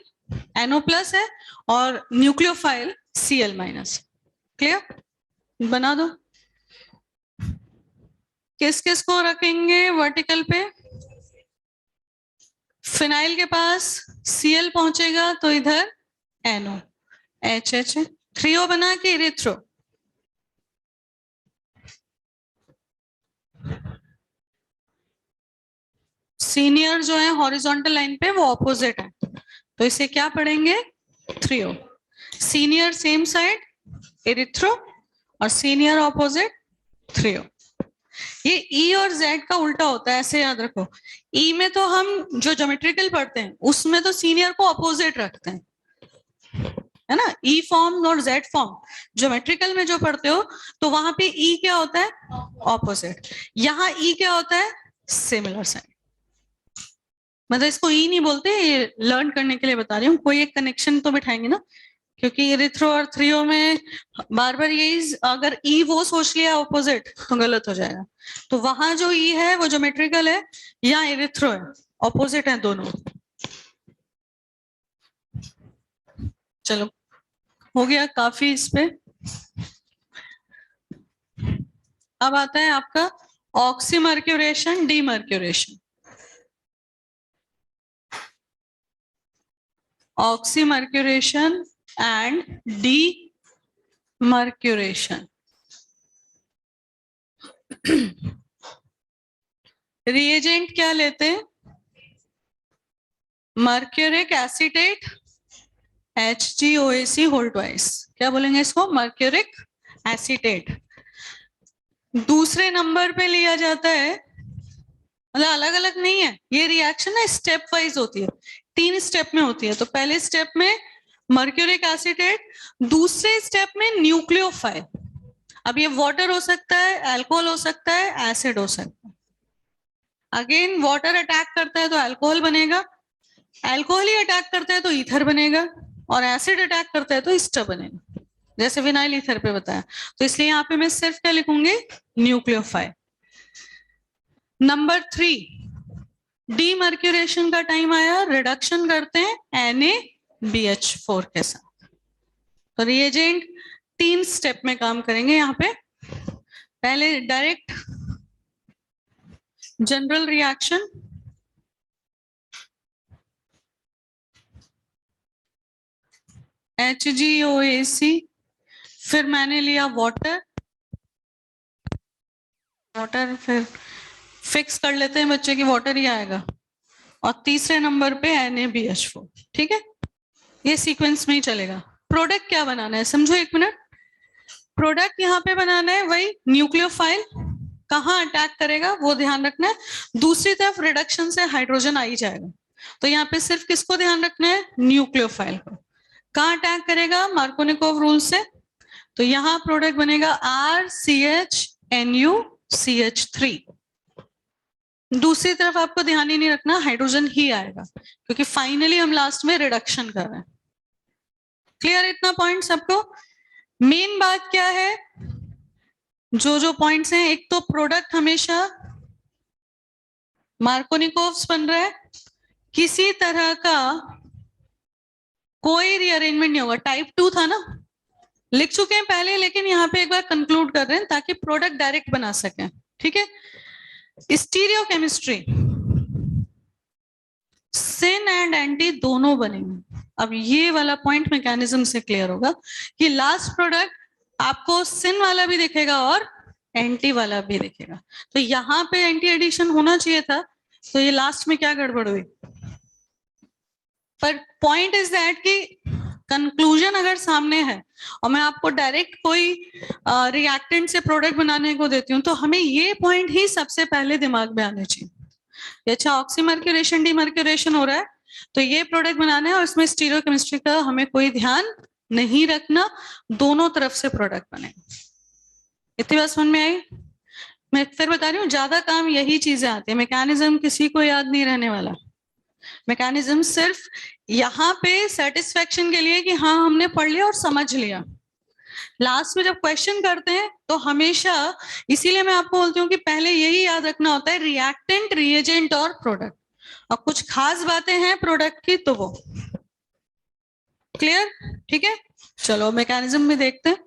NO प्लस है और न्यूक्लियोफाइल Cl माइनस। क्लियर? बना दो। किस किस को रखेंगे वर्टिकल पे? फिनाइल के पास Cl पहुंचेगा तो इधर NO, HH, 3O बना के इरिथ्रो। सीनियर जो है हॉरिजॉन्टल लाइन पे वो ऑपोजिट है, तो इसे क्या पढ़ेंगे? 3O। Senior same side erythro और सीनियर ऑपोजिट 3O। ये E और Z का उल्टा होता है, ऐसे याद रखो। E में तो हम जो ज्योमेट्रिकल पढ़ते हैं उसमें तो सीनियर को ऑपोजिट रखते हैं, है ना, E फॉर्म और Z फॉर्म। ज्योमेट्रिकल में जो पढ़ते हो तो वहां पे E क्या होता है? ऑपोजिट। यहाँ E क्या होता है? Similar side. मतलब इसको ई नहीं बोलते, लर्न करने के लिए बता रही हूँ, कोई एक कनेक्शन तो बिठाएंगे ना, क्योंकि इरिथ्रो और 3O में बार बार यही, अगर ई वो सोच लिया ऑपोजिट तो गलत हो जाएगा। तो वहां जो ई है वो ज्योमेट्रिकल है, यहाँ इरिथ्रो है, ऑपोजिट है दोनों। चलो हो गया काफी इस पे। अब आता है आपका oxymercuration demercuration. Oxymercuration and demercuration. Reagent क्या लेते हैं? Mercuric acetate HgOAc whole twice, क्या बोलेंगे इसको? Mercuric acetate. दूसरे नंबर पे लिया जाता है, मतलब अलग अलग नहीं है ये रिएक्शन, ना स्टेप वाइज होती है, 3 स्टेप में होती है। तो पहले स्टेप में मर्क्यूरिक एसीटेट, दूसरे स्टेप में न्यूक्लियोफाइल। अब ये वाटर हो सकता है, अल्कोहल हो सकता है, एसिड हो सकता है। अगेन वाटर अटैक करता है तो अल्कोहल बनेगा, अल्कोहल ही अटैक करता है तो ईथर बनेगा, और एसिड अटैक करता है तो ईस्टर बनेगा, जैसे विनाइल ईथर पे बताया। तो इसलिए यहाँ पे मैं सिर्फ क्या लिखूंगी? न्यूक्लियोफाइल। नंबर 3, डीमर्क्यूरेशन का टाइम आया, रिडक्शन करते हैं NaBH4 के साथ। तो रिएजेंट 3 स्टेप में काम करेंगे यहाँ पे। पहले डायरेक्ट जनरल रिएक्शन, HgOAc, फिर मैंने लिया वाटर, फिर फिक्स कर लेते हैं बच्चे की वाटर ही आएगा, और तीसरे नंबर पे NaBH4। ठीक है, ये सीक्वेंस में ही चलेगा। प्रोडक्ट क्या बनाना है समझो, 1 मिनट। प्रोडक्ट यहाँ पे बनाना है वही न्यूक्लियोफाइल, कहाँ अटैक करेगा वो ध्यान रखना है। दूसरी तरफ रिडक्शन से हाइड्रोजन आ ही जाएगा, तो यहाँ पे सिर्फ किसको ध्यान रखना है? न्यूक्लियोफाइल को। कहाँ अटैक करेगा? मार्कोनिकोव रूल से। तो यहाँ प्रोडक्ट बनेगा RCHNuCH3। दूसरी तरफ आपको ध्यान ही नहीं रखना, हाइड्रोजन ही आएगा, क्योंकि फाइनली हम लास्ट में रिडक्शन कर रहे हैं। क्लियर इतना पॉइंट सबको? मेन बात क्या है, जो पॉइंट्स हैं, एक तो प्रोडक्ट हमेशा मार्कोनिकोव्स बन रहा है, किसी तरह का कोई रीअरेंजमेंट नहीं होगा। टाइप 2 था ना, लिख चुके हैं पहले, लेकिन यहाँ पे एक बार कंक्लूड कर रहे हैं ताकि प्रोडक्ट डायरेक्ट बना सकें। ठीक है, स्टीरियोकेमिस्ट्री, सिन एंड एंटी दोनों बनेंगे। अब ये वाला पॉइंट मैकेनिज्म से क्लियर होगा कि लास्ट प्रोडक्ट आपको सिन वाला भी दिखेगा और एंटी वाला भी दिखेगा। तो यहाँ पे एंटी एडिशन होना चाहिए था, तो ये लास्ट में क्या गड़बड़ हुई? पर पॉइंट इज दैट कि कंक्लूजन अगर सामने है और मैं आपको डायरेक्ट कोई रिएक्टेंट से प्रोडक्ट बनाने को देती हूँ, तो हमें ये पॉइंट ही सबसे पहले दिमाग में आने चाहिए। अच्छा, ऑक्सीमर्क्यूरेशन डीमर्क्यूरेशन हो रहा है, तो ये प्रोडक्ट बनाना है और इसमें स्टीरियोकेमिस्ट्री का हमें कोई ध्यान नहीं रखना, दोनों तरफ से प्रोडक्ट बने। इतनी बात समझ में आई? मैं फिर बता रही हूँ, ज्यादा काम यही चीजें आती है, मैकेनिज्म किसी को याद नहीं रहने वाला। मैकेनिज्म सिर्फ यहाँ पे सेटिस्फेक्शन के लिए कि हाँ हमने पढ़ लिया और समझ लिया। लास्ट में जब क्वेश्चन करते हैं तो हमेशा, इसीलिए मैं आपको बोलती हूँ कि पहले यही याद रखना होता है, रिएक्टेंट, रिएजेंट और प्रोडक्ट। और कुछ खास बातें हैं प्रोडक्ट की तो वो क्लियर। ठीक है, चलो मैकेनिज्म में देखते हैं।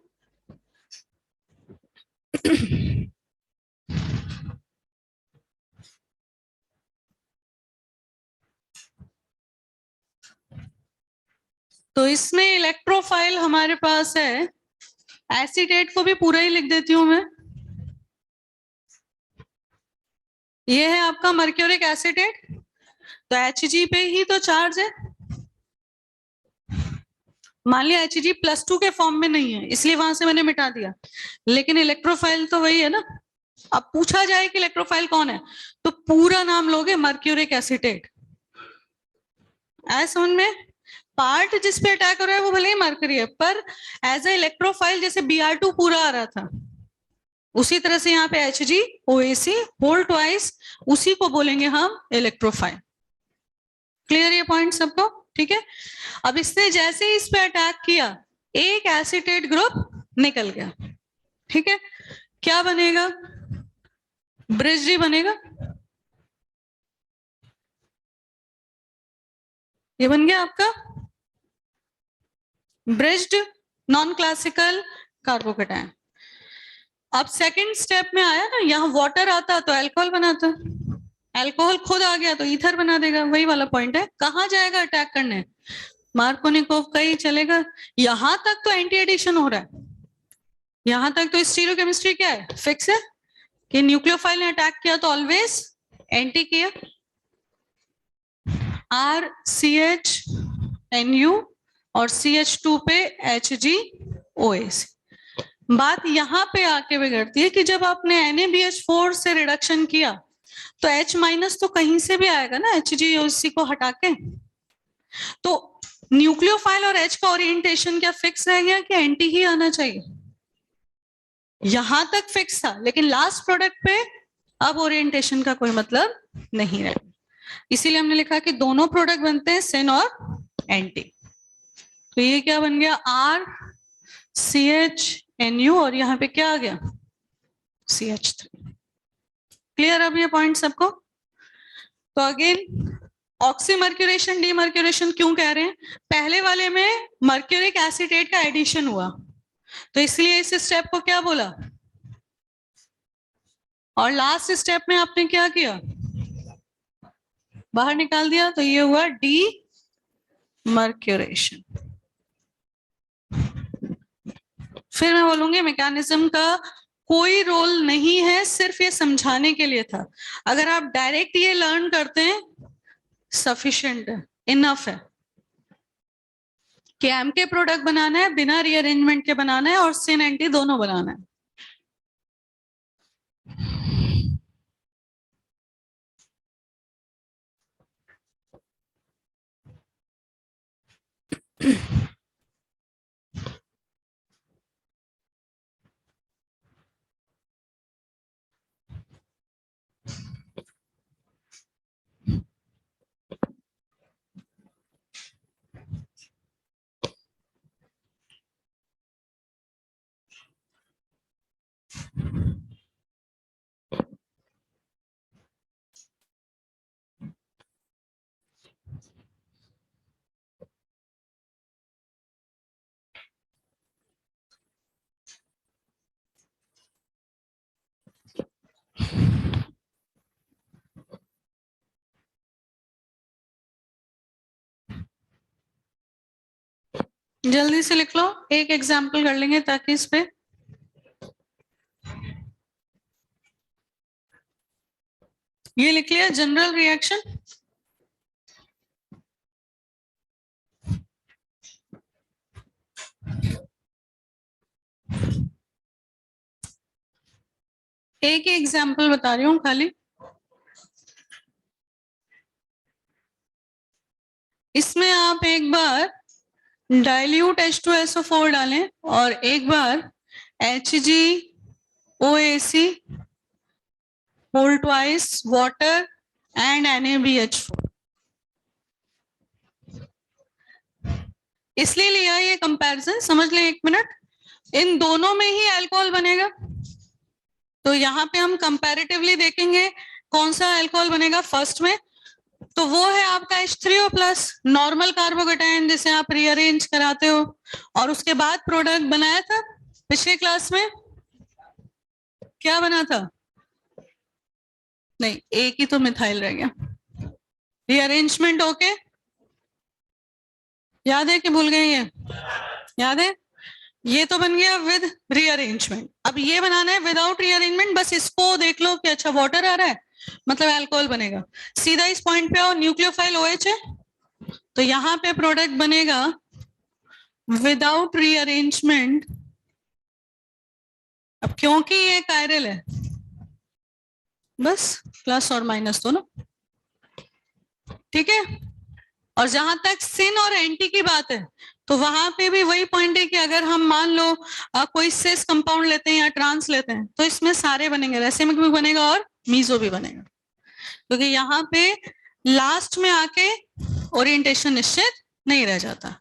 तो इसमें इलेक्ट्रोफाइल हमारे पास है, एसीटेट को भी पूरा ही लिख देती हूं मैं। ये है आपका मर्क्यूरिक एसीटेट, तो Hg पे ही तो चार्ज है। मान लिया Hg+2 के फॉर्म में नहीं है, इसलिए वहां से मैंने मिटा दिया, लेकिन इलेक्ट्रोफाइल तो वही है ना। अब पूछा जाए कि इलेक्ट्रोफाइल कौन है, तो पूरा नाम लोगे मर्क्यूरिक एसीटेट। समझ में? पार्ट जिस पे अटैक हो रहा है वो भले ही मर्करी है, पर एज ए इलेक्ट्रोफाइल जैसे Br2 पूरा आ रहा था, उसी तरह से यहाँ पे HgOAc होल ट्वाइस, उसी को बोलेंगे हम इलेक्ट्रोफाइल। क्लियर ये पॉइंट सबको? ठीक है, अब इसने जैसे ही इस पे अटैक किया, एक एसीटेट ग्रुप निकल गया। ठीक है, क्या बनेगा? ब्रिज बनेगा। ये बन गया आपका ब्रिज्ड नॉन क्लासिकल कार्बोकेटायन। अब सेकंड स्टेप में आया ना, यहाँ वाटर आता तो अल्कोहल बनाता, अल्कोहल खुद आ गया तो ईथर बना देगा। वही वाला पॉइंट है, कहाँ जाएगा अटैक करने? मार्कोनिकोव का ही चलेगा। यहां तक तो एंटी एडिशन हो रहा है, यहां तक तो स्टीरियोकेमिस्ट्री क्या है, फिक्स है कि न्यूक्लियोफाइल ने अटैक किया तो ऑलवेज एंटी किया, RCHNU और CH2 पे HgOAc। बात यहाँ पे आके बिगड़ती है कि जब आपने NaBH4 से रिडक्शन किया तो H माइनस तो कहीं से भी आएगा ना, HgOC को हटा के। तो न्यूक्लियोफाइल और H का ओरिएंटेशन क्या फिक्स रह गया कि एंटी ही आना चाहिए? यहां तक फिक्स था, लेकिन लास्ट प्रोडक्ट पे अब ओरिएंटेशन का कोई मतलब नहीं रहा। इसीलिए हमने लिखा कि दोनों प्रोडक्ट बनते हैं सिन और एंटी। तो ये क्या बन गया, RCHNU और यहाँ पे क्या आ गया, CH3। क्लियर अब ये पॉइंट सबको? तो अगेन ऑक्सीमर्क्यूरेशन डीमर्क्यूरेशन क्यों कह रहे हैं? पहले वाले में मर्क्यूरिक एसीटेट का एडिशन हुआ, तो इसलिए इस स्टेप को क्या बोला, और लास्ट स्टेप में आपने क्या किया, बाहर निकाल दिया, तो ये हुआ डीमर्क्यूरेशन। फिर मैं बोलूंगी मैकेनिज्म का कोई रोल नहीं है, सिर्फ ये समझाने के लिए था। अगर आप डायरेक्ट ये लर्न करते हैं सफिशिएंट है, इनफ है कि एम के प्रोडक्ट बनाना है, बिना रीअरेंजमेंट के बनाना है और सिन एंटी दोनों बनाना है। जल्दी से लिख लो, एक एग्जाम्पल कर लेंगे ताकि इस पे ये लिख लिया, जनरल रिएक्शन। एक ही एग्जाम्पल बता रही हूँ खाली। इसमें आप एक बार डाइल्यूट H2SO4 डालें और एक बार HgOAc whole twice water and NaBH4। इसलिए लिया ये कंपैरिजन, समझ लें एक मिनट। इन दोनों में ही अल्कोहल बनेगा, तो यहाँ पे हम कंपैरेटिवली देखेंगे कौन सा अल्कोहल बनेगा फर्स्ट में। तो वो है आपका H3O प्लस नॉर्मल कार्बोकेटाइन जिसे आप रीअरेंज कराते हो, और उसके बाद प्रोडक्ट बनाया था पिछले क्लास में, क्या बना था, नहीं एक ही तो मिथाइल रह गया, रीअरेंजमेंट ओके, याद है कि भूल गए? ये याद है, ये तो बन गया विद रीअरेंजमेंट। अब ये बनाना है विदाउट रीअरेंजमेंट, बस इसको देख लो कि अच्छा वाटर आ रहा है मतलब अल्कोहल बनेगा। सीधा इस पॉइंट पे आओ, न्यूक्लियोफाइल OH है तो यहाँ पे प्रोडक्ट बनेगा विदाउट रीअरेंजमेंट। अब क्योंकि ये कायरल है, बस प्लस और माइनस दोनों, ठीक है। और जहां तक सिन और एंटी की बात है तो वहां पे भी वही पॉइंट है कि अगर हम मान लो कोई सिस कंपाउंड लेते हैं या ट्रांस लेते हैं तो इसमें सारे बनेंगे, रेसिमिक भी बनेगा और मीजो भी बनेगा, क्योंकि यहाँ पे लास्ट में आके ओरिएंटेशन निश्चित नहीं रह जाता।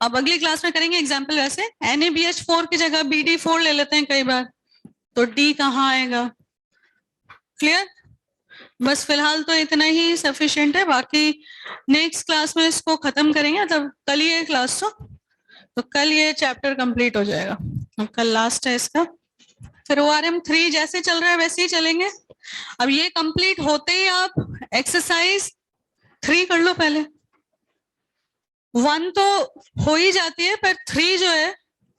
अब अगली क्लास में करेंगे एग्जाम्पल। वैसे NaBH4 की जगह BD4 ले लेते हैं कई बार, तो D कहाँ आएगा, क्लियर? बस फिलहाल तो इतना ही सफिशिएंट है, बाकी नेक्स्ट क्लास में इसको खत्म करेंगे, मतलब कल ही है क्लास तो कल ये चैप्टर कंप्लीट हो जाएगा, कल लास्ट है इसका। फिर ORM 3 जैसे चल रहा है वैसे ही चलेंगे। अब ये कंप्लीट होते ही आप एक्सरसाइज 3 कर लो पहले। 1 तो हो ही जाती है, पर 3 जो है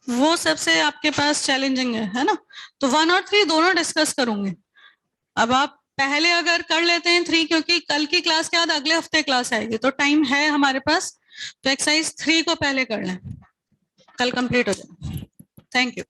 वो सबसे आपके पास चैलेंजिंग है ना, तो 1 और 3 दोनों डिस्कस करूंगे। अब आप पहले अगर कर लेते हैं 3, क्योंकि कल की क्लास के बाद अगले हफ्ते क्लास आएगी तो टाइम है हमारे पास, तो एक्सरसाइज 3 को पहले कर लें, कल कंप्लीट हो जाए। Thank you.